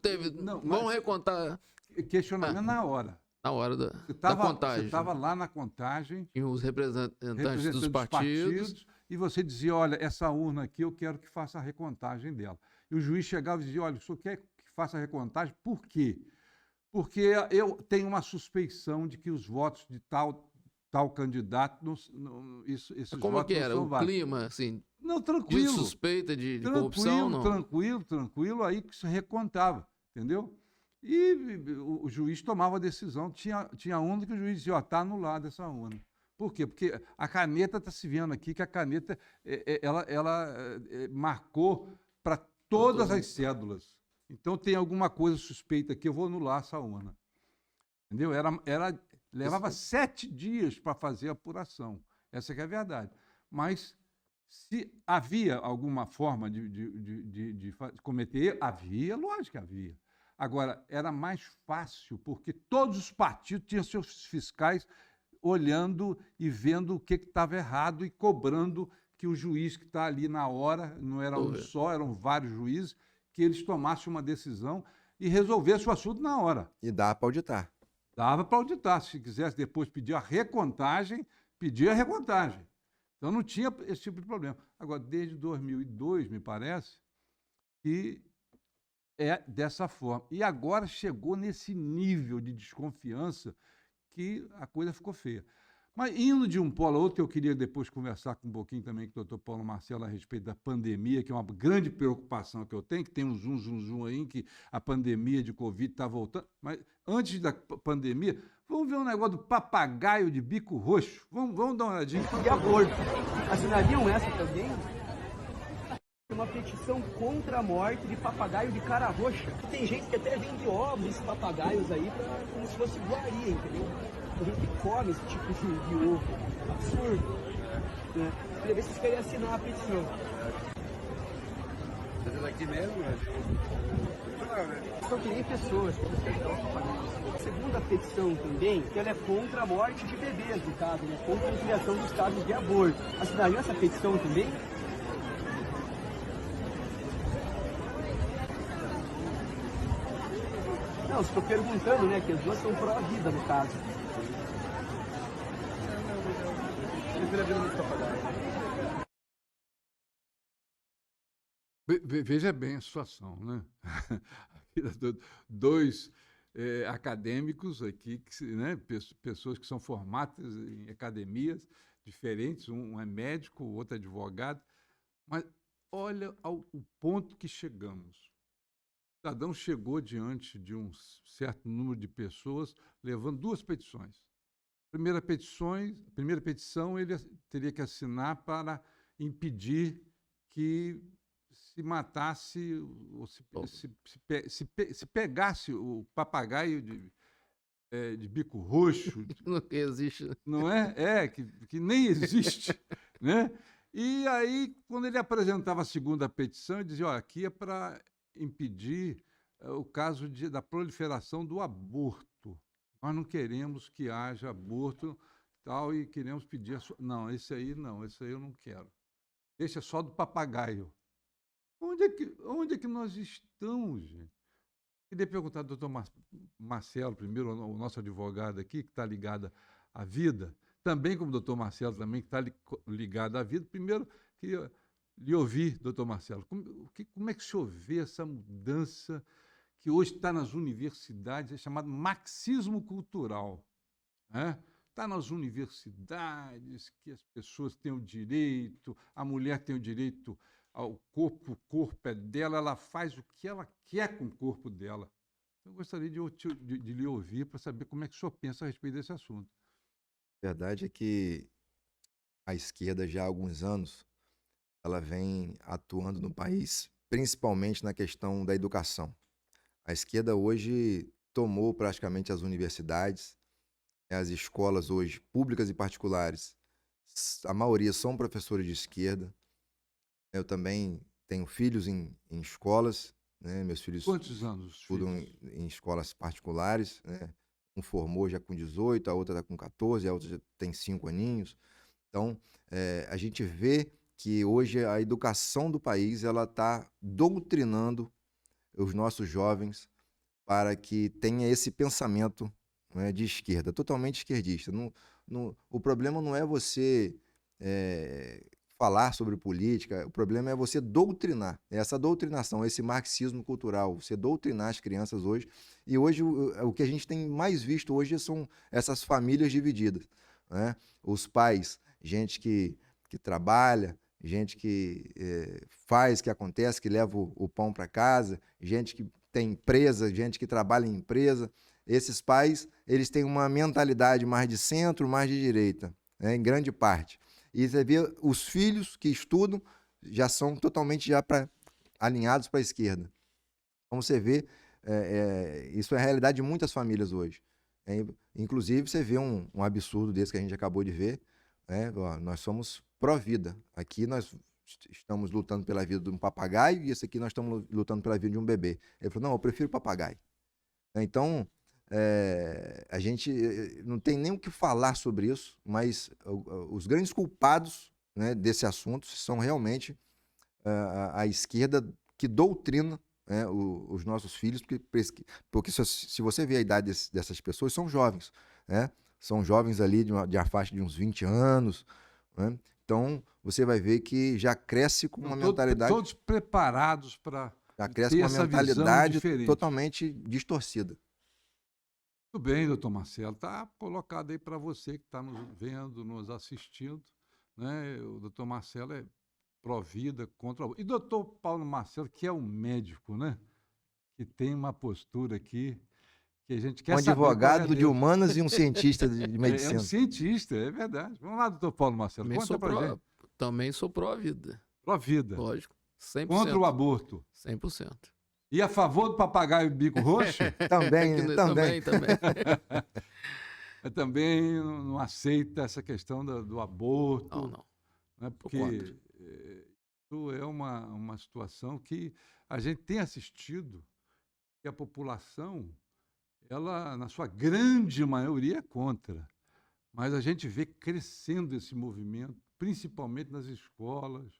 Speaker 4: Vamos recontar.
Speaker 1: Questionamento na hora.
Speaker 4: Na hora da
Speaker 1: Você
Speaker 4: contagem.
Speaker 1: estava lá na contagem.
Speaker 4: Tinha os representantes dos partidos.
Speaker 1: E você dizia, olha, essa urna aqui eu quero que faça a recontagem dela. E o juiz chegava e dizia, olha, o senhor quer que faça a recontagem? Por quê? Porque eu tenho uma suspeição de que os votos de tal candidato, esses
Speaker 4: Como
Speaker 1: votos
Speaker 4: que era?
Speaker 1: não são
Speaker 4: O
Speaker 1: válidos.
Speaker 4: clima, assim,
Speaker 1: Não,
Speaker 4: de
Speaker 1: tranquilo.
Speaker 4: suspeita de corrupção? Não.
Speaker 1: Tranquilo, aí que se recontava, entendeu? E o juiz tomava a decisão. Tinha urna que o juiz dizia, ó, está anulada essa urna. Por quê? Porque a caneta está se vendo aqui, que a caneta ela marcou para todas as cédulas. Então tem alguma coisa suspeita aqui, eu vou anular essa urna. Entendeu? Levava 7 dias para fazer a apuração. Essa que é a verdade. Mas se havia alguma forma de cometer, havia, lógico que havia. Agora, era mais fácil, porque todos os partidos tinham seus fiscais olhando e vendo o que estava errado e cobrando que o juiz que está ali na hora, não era um só, eram vários juízes, que eles tomassem uma decisão e resolvessem o assunto na hora.
Speaker 2: E dá para auditar.
Speaker 1: Dava para auditar. Se quisesse depois pedir a recontagem, pedia a recontagem. Então não tinha esse tipo de problema. Agora, desde 2002, me parece, que é dessa forma. E agora chegou nesse nível de desconfiança que a coisa ficou feia. Mas indo de um polo a outro, eu queria depois conversar um pouquinho também com o doutor Paulo Marcelo a respeito da pandemia, que é uma grande preocupação que eu tenho, que tem um zoom aí, que a pandemia de Covid está voltando. Mas antes da pandemia, vamos ver um negócio do papagaio de bico roxo. Vamos dar uma olhadinha.
Speaker 6: De aborto. Assinariam essa também? Uma petição contra a morte de papagaio de cara roxa. Tem gente que até vende ovos desses papagaios aí como se fosse iguaria, entendeu? Tem gente que come esse tipo de ovo. Absurdo. Né? Queria ver se vocês querem assinar a petição.
Speaker 7: Mas aqui mesmo, né?
Speaker 6: São que nem pessoas que respeitam os papagaios. A segunda petição também, que ela é contra a morte de bebês, no caso, né? Contra a ampliação dos casos de aborto. Assinariam essa petição também? Não, estou perguntando, né? Que as duas são pró-vida, no caso.
Speaker 1: Veja bem a situação, né? Dois acadêmicos aqui, né, pessoas que são formadas em academias diferentes, um é médico, o outro é advogado, mas olha o ponto que chegamos. O cidadão chegou diante de um certo número de pessoas levando 2 petições. Primeira petição ele teria que assinar para impedir que se matasse, ou se pegasse o papagaio de bico roxo,
Speaker 4: Não existe.
Speaker 1: não é? Que nem existe, né? E aí, quando ele apresentava a segunda petição, ele dizia, aqui é para impedir o caso da proliferação do aborto. Nós não queremos que haja aborto tal, e queremos pedir... Não, esse aí eu não quero. Deixa só do papagaio. Onde é que nós estamos, gente? Queria perguntar ao doutor Marcelo, primeiro, o nosso advogado aqui, que está ligado à vida, também como o doutor Marcelo, também, que está ligado à vida. Primeiro, queria lhe ouvir, doutor Marcelo, como é que o senhor vê essa mudança que hoje está nas universidades, é chamado marxismo cultural, né? Está nas universidades, que as pessoas têm o direito, a mulher tem o direito ao corpo, o corpo é dela, ela faz o que ela quer com o corpo dela. Eu gostaria de lhe ouvir para saber como é que o senhor pensa a respeito desse assunto.
Speaker 2: A verdade é que a esquerda, já há alguns anos, ela vem atuando no país, principalmente na questão da educação. A esquerda hoje tomou praticamente as universidades, as escolas hoje, públicas e particulares, a maioria são professores de esquerda. Eu também tenho filhos em escolas, né? Meus filhos
Speaker 1: Quantos anos?
Speaker 2: estudam em escolas particulares, né? Um formou já com 18, a outra está com 14, a outra já tem 5 aninhos. Então, a gente vê que hoje a educação do país ela está doutrinando os nossos jovens para que tenha esse pensamento, né, de esquerda, totalmente esquerdista. O problema não é você falar sobre política, o problema é você doutrinar, essa doutrinação, esse marxismo cultural, você doutrinar as crianças hoje. E hoje o que a gente tem mais visto hoje são essas famílias divididas, né? Os pais, gente que trabalha, gente que faz, que acontece, que leva o pão para casa, gente que tem empresa, gente que trabalha em empresa. Esses pais, eles têm uma mentalidade mais de centro, mais de direita, né, em grande parte. E você vê os filhos que estudam já são totalmente alinhados para a esquerda. Então você vê, isso é a realidade de muitas famílias hoje. Inclusive, você vê um absurdo desse que a gente acabou de ver, né? Nós somos pró-vida. Aqui nós estamos lutando pela vida de um papagaio e esse aqui nós estamos lutando pela vida de um bebê. Ele falou, não, eu prefiro papagaio. Então, a gente não tem nem o que falar sobre isso, mas os grandes culpados, né, desse assunto são realmente a esquerda que doutrina, né, os nossos filhos, porque se você vê a idade dessas pessoas, são jovens, né? São jovens ali de a faixa de uns 20 anos, né? Então, você vai ver que já cresce com uma mentalidade...
Speaker 1: Todos preparados para
Speaker 2: já cresce
Speaker 1: ter
Speaker 2: com uma
Speaker 1: essa
Speaker 2: mentalidade
Speaker 1: diferente.
Speaker 2: Totalmente distorcida.
Speaker 1: Muito bem, doutor Marcelo. Está colocado aí para você que está nos vendo, nos assistindo, né? O doutor Marcelo é pró-vida, contra... E doutor Paulo Marcelo, que é um médico, né? Que tem uma postura aqui que a gente quer saber.
Speaker 2: Um advogado de humanas e um cientista de medicina.
Speaker 1: É um cientista, é verdade. Vamos lá, doutor Paulo Marcelo, conta pra gente.
Speaker 4: Também sou pró-vida.
Speaker 1: Pró-vida.
Speaker 4: Lógico, 100%.
Speaker 1: Contra o aborto.
Speaker 4: 100%.
Speaker 1: E a favor do papagaio bico roxo?
Speaker 2: Também.
Speaker 4: Também.
Speaker 1: Também não aceita essa questão do aborto.
Speaker 4: Não.
Speaker 1: Né? Porque isso é uma situação que a gente tem assistido, que a população, ela, na sua grande maioria, é contra. Mas a gente vê crescendo esse movimento, principalmente nas escolas,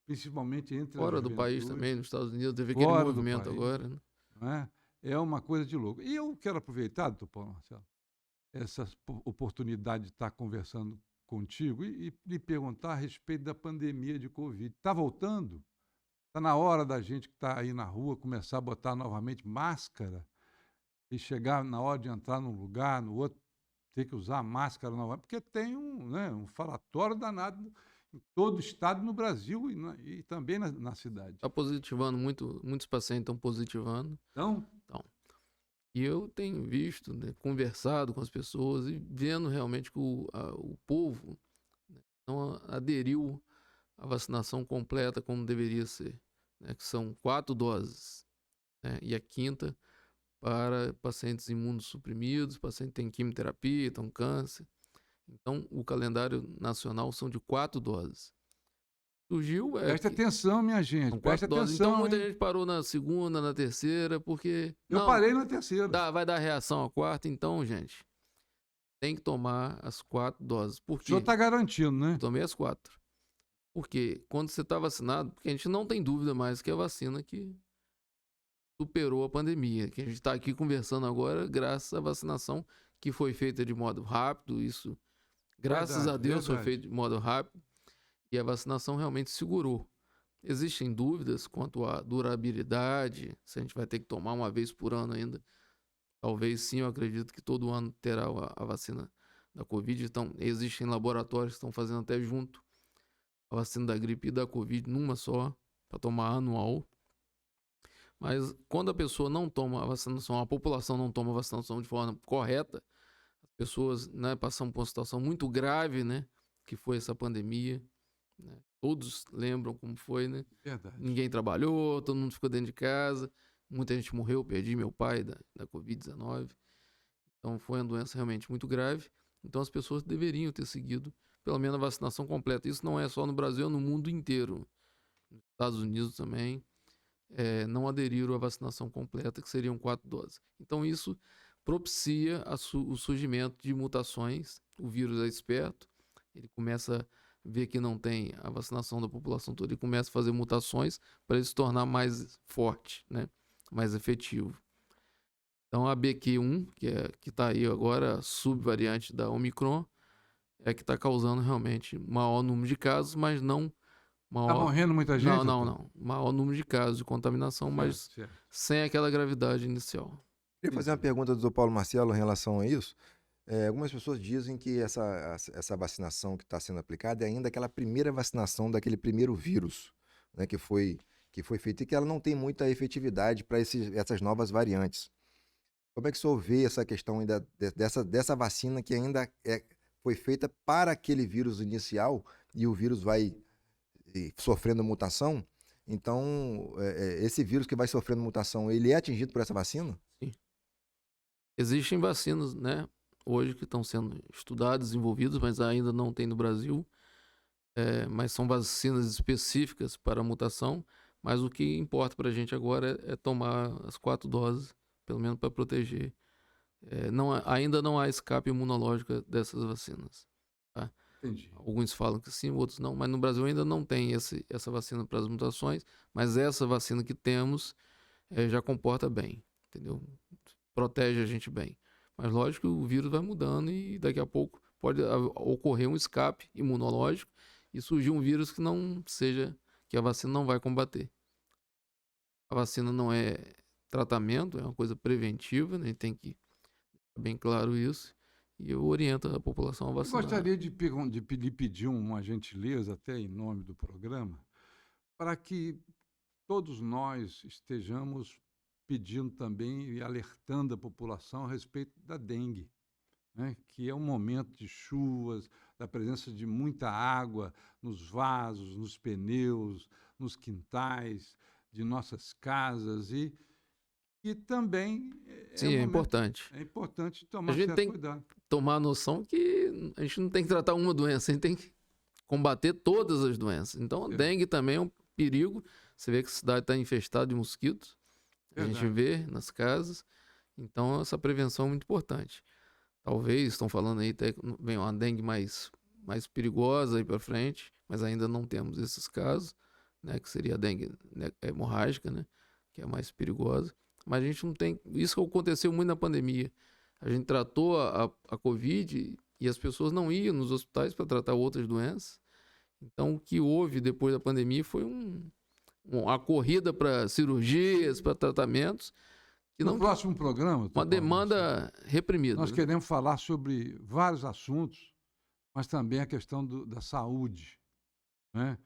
Speaker 1: principalmente entre
Speaker 4: fora do país também, nos Estados Unidos, teve aquele movimento agora. Né?
Speaker 1: Né? É uma coisa de louco. E eu quero aproveitar, doutor Paulo Marcelo, essa oportunidade de estar conversando contigo e lhe perguntar a respeito da pandemia de Covid. Está voltando? Está na hora da gente que está aí na rua começar a botar novamente máscara? e chegar na hora de entrar num lugar, no outro, ter que usar máscara na hora, porque tem um falatório danado em todo o estado no Brasil e também na cidade.
Speaker 4: Está positivando muitos pacientes estão positivando.
Speaker 1: Então,
Speaker 4: E eu tenho visto, né, conversado com as pessoas e vendo realmente que o povo, né, não aderiu à vacinação completa como deveria ser, né, que são 4 doses, né, e a quinta para pacientes imunossuprimidos, pacientes que têm quimioterapia, têm câncer. Então, o calendário nacional são de 4 doses. Surgiu...
Speaker 1: preste atenção, minha gente,
Speaker 4: são
Speaker 1: preste
Speaker 4: 4 doses.
Speaker 1: atenção,
Speaker 4: Então, muita
Speaker 1: hein?
Speaker 4: gente parou na segunda, na terceira, porque...
Speaker 1: Eu
Speaker 4: não,
Speaker 1: parei na terceira.
Speaker 4: vai dar reação à quarta, então, gente, tem que tomar as 4 doses. Por
Speaker 1: O
Speaker 4: quê?
Speaker 1: senhor está garantindo, né?
Speaker 4: Tomei as 4. Porque quando você está vacinado, porque a gente não tem dúvida mais que é a vacina que superou a pandemia. Que a gente está aqui conversando agora graças à vacinação que foi feita de modo rápido. Isso, graças
Speaker 1: Verdade,
Speaker 4: a Deus, foi
Speaker 1: verdade.
Speaker 4: feito de modo rápido. E a vacinação realmente segurou. Existem dúvidas quanto à durabilidade, se a gente vai ter que tomar uma vez por ano ainda. Talvez sim, eu acredito que todo ano terá a vacina da Covid. Então, existem laboratórios que estão fazendo até junto a vacina da gripe e da Covid numa só, para tomar anual. Mas quando a pessoa não toma a vacinação, a população não toma a vacinação de forma correta, as pessoas, né, passam por uma situação muito grave, né, que foi essa pandemia. Né? Todos lembram como foi, né?
Speaker 1: Verdade.
Speaker 4: Ninguém trabalhou, todo mundo ficou dentro de casa, muita gente morreu, perdi meu pai da Covid-19. Então foi uma doença realmente muito grave. Então as pessoas deveriam ter seguido pelo menos a vacinação completa. Isso não é só no Brasil, é no mundo inteiro. Nos Estados Unidos também não aderiram à vacinação completa, que seriam 4 doses. Então isso propicia o surgimento de mutações. O vírus é esperto, ele começa a ver que não tem a vacinação da população toda e começa a fazer mutações para ele se tornar mais forte, né? Mais efetivo. Então a BQ1, que está aí agora, a subvariante da Omicron, é que está causando realmente maior número de casos, mas não maior...
Speaker 1: Está morrendo muita gente?
Speaker 4: Não,
Speaker 1: doutor?
Speaker 4: não. Maior número de casos de contaminação, mas
Speaker 1: Certo.
Speaker 4: sem aquela gravidade inicial.
Speaker 2: Queria fazer uma pergunta do Dr. Paulo Marcelo em relação a isso. Algumas pessoas dizem que essa vacinação que está sendo aplicada é ainda aquela primeira vacinação daquele primeiro vírus, né, que foi feita e que ela não tem muita efetividade para essas novas variantes. Como é que o senhor vê essa questão ainda dessa vacina que ainda foi feita para aquele vírus inicial e o vírus vai sofrendo mutação? Então, esse vírus que vai sofrendo mutação, ele é atingido por essa vacina?
Speaker 4: Sim. Existem vacinas, né, hoje que estão sendo estudadas, desenvolvidas, mas ainda não tem no Brasil. Mas são vacinas específicas para a mutação. Mas o que importa para a gente agora é tomar as 4 doses, pelo menos para proteger. Ainda não há escape imunológico dessas vacinas. Tá?
Speaker 1: Entendi.
Speaker 4: Alguns falam que sim, outros não. Mas no Brasil ainda não tem essa vacina para as mutações. Mas essa vacina que temos já comporta bem, entendeu? Protege a gente bem. Mas lógico que o vírus vai mudando e daqui a pouco pode ocorrer um escape imunológico e surgir um vírus que a vacina não vai combater. A vacina não é tratamento, é uma coisa preventiva, né? A gente tem que deixar bem claro isso. E eu oriento a população a
Speaker 1: Eu
Speaker 4: vacinar.
Speaker 1: gostaria de lhe pedir uma gentileza, até em nome do programa, para que todos nós estejamos pedindo também e alertando a população a respeito da dengue, né? Que é um momento de chuvas, da presença de muita água nos vasos, nos pneus, nos quintais de nossas casas e também
Speaker 4: Sim,
Speaker 1: um
Speaker 4: é
Speaker 1: momento-
Speaker 4: importante.
Speaker 1: é importante tomar
Speaker 4: A gente
Speaker 1: certo
Speaker 4: tem-
Speaker 1: cuidado.
Speaker 4: Tomar a noção que a gente não tem que tratar uma doença, a gente tem que combater todas as doenças. Então, a
Speaker 1: Certo.
Speaker 4: dengue também é um perigo. Você vê que a cidade está infestada de mosquitos. A gente
Speaker 1: Verdade.
Speaker 4: vê nas casas. Então, essa prevenção é muito importante. Talvez, estão falando aí, venha uma dengue mais perigosa aí para frente, mas ainda não temos esses casos, né? Que seria a dengue, né, hemorrágica, né? Que é a mais perigosa. Mas a gente não tem... Isso que aconteceu muito na pandemia. A gente tratou a Covid e as pessoas não iam nos hospitais para tratar outras doenças. Então, o que houve depois da pandemia foi uma corrida para cirurgias, para tratamentos, que
Speaker 1: No
Speaker 4: não
Speaker 1: próximo programa,
Speaker 4: uma
Speaker 1: Paulo,
Speaker 4: demanda reprimida.
Speaker 1: nós
Speaker 4: né?
Speaker 1: queremos falar sobre vários assuntos, mas também a questão da saúde, né?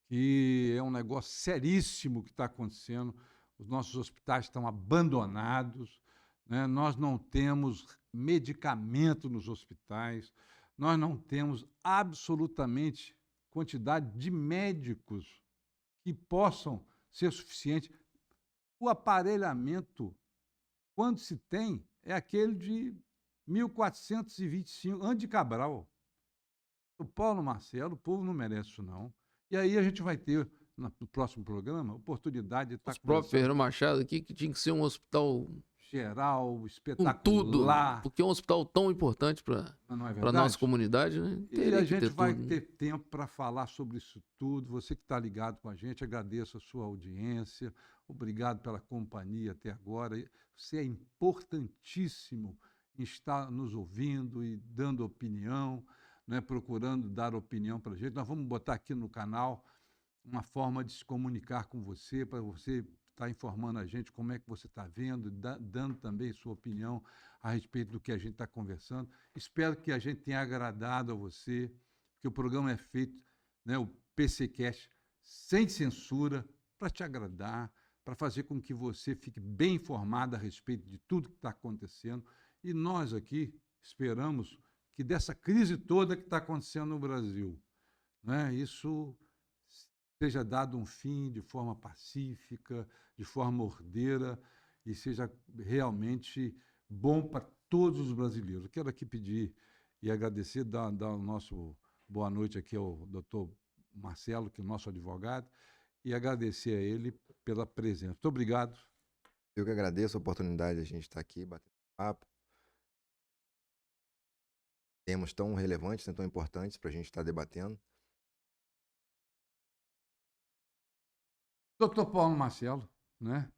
Speaker 1: Que é um negócio seríssimo que está acontecendo. Os nossos hospitais estão abandonados, né? Nós não temos medicamento nos hospitais, nós não temos absolutamente quantidade de médicos que possam ser suficientes. O aparelhamento, quando se tem, é aquele de 1425, antes de Cabral. O Paulo Marcelo, o povo não merece isso, não. E aí a gente vai ter, no próximo programa, oportunidade de estar
Speaker 4: Os próprios Ferreira
Speaker 1: conversando
Speaker 4: Machado aqui, que tinha que ser um hospital
Speaker 1: geral,
Speaker 4: com tudo,
Speaker 1: espetacular.
Speaker 4: porque é um hospital tão importante para
Speaker 1: Não é
Speaker 4: a
Speaker 1: verdade?
Speaker 4: nossa comunidade, né?
Speaker 1: E
Speaker 4: Teria
Speaker 1: a
Speaker 4: que
Speaker 1: gente
Speaker 4: ter
Speaker 1: vai
Speaker 4: tudo, né?
Speaker 1: ter tempo para falar sobre isso tudo. Você que está ligado com a gente, agradeço a sua audiência. Obrigado pela companhia até agora. Você é importantíssimo em estar nos ouvindo e dando opinião, né, procurando dar opinião para a gente. Nós vamos botar aqui no canal uma forma de se comunicar com você, para você estar informando a gente como é que você está vendo, dando também sua opinião a respeito do que a gente está conversando. Espero que a gente tenha agradado a você, que o programa é feito, né, o PCcast, sem censura, para te agradar, para fazer com que você fique bem informado a respeito de tudo que está acontecendo. E nós aqui esperamos que dessa crise toda que está acontecendo no Brasil, né, isso seja dado um fim de forma pacífica, de forma ordeira e seja realmente bom para todos os brasileiros. Eu quero aqui pedir e agradecer, dar o nosso boa noite aqui ao doutor Marcelo, que é o nosso advogado, e agradecer a ele pela presença. Muito obrigado.
Speaker 2: Eu que agradeço a oportunidade de a gente estar aqui batendo papo. Temas tão relevantes, né, tão importantes para a gente estar debatendo.
Speaker 1: Doutor Paulo Marcelo, né?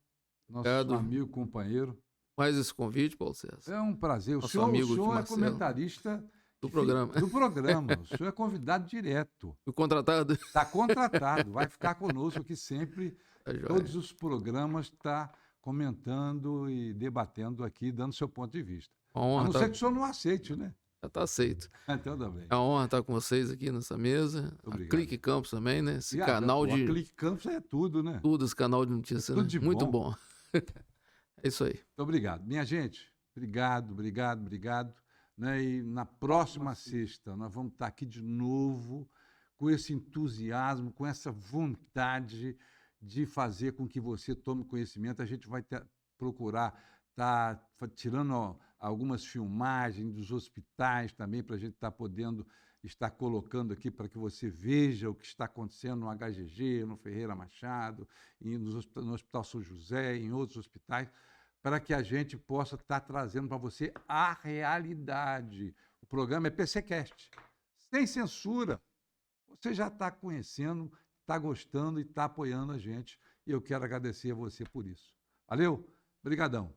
Speaker 1: Nosso
Speaker 4: Obrigado.
Speaker 1: amigo, companheiro.
Speaker 4: Mais esse convite, Paulo César,
Speaker 1: É um prazer. O
Speaker 4: Nosso
Speaker 1: senhor,
Speaker 4: amigo
Speaker 1: é
Speaker 4: Marcelo.
Speaker 1: comentarista
Speaker 4: do programa.
Speaker 1: do programa. O senhor é convidado direto.
Speaker 4: Fui contratado.
Speaker 1: Está contratado. Vai ficar conosco aqui sempre.
Speaker 4: Tá joia.
Speaker 1: Todos os programas está comentando e debatendo aqui, dando seu ponto de vista.
Speaker 4: Uma
Speaker 1: A
Speaker 4: honra
Speaker 1: não ser que
Speaker 4: tá,
Speaker 1: o senhor não aceite, né?
Speaker 4: já está aceito.
Speaker 1: Então também.
Speaker 4: É uma honra estar com vocês aqui nessa mesa. A
Speaker 1: Obrigado.
Speaker 4: Clique Campos também, né? Esse
Speaker 1: Obrigado.
Speaker 4: canal
Speaker 1: Pô,
Speaker 4: de
Speaker 1: a Clique Campos é tudo, né?
Speaker 4: tudo, esse canal de notícias,
Speaker 1: tudo
Speaker 4: né?
Speaker 1: de
Speaker 4: Muito
Speaker 1: bom.
Speaker 4: bom. É isso aí.
Speaker 1: Muito obrigado. Minha gente, obrigado. Né? E na próxima sexta nós vamos estar aqui de novo com esse entusiasmo, com essa vontade de fazer com que você tome conhecimento. A gente vai procurar estar tirando algumas filmagens dos hospitais também, para a gente estar podendo estar colocando aqui para que você veja o que está acontecendo no HGG, no Ferreira Machado, no Hospital São José, em outros hospitais, para que a gente possa estar trazendo para você a realidade. O programa é PCcast, sem censura. Você já está conhecendo, está gostando e está apoiando a gente. E eu quero agradecer a você por isso. Valeu? Obrigadão.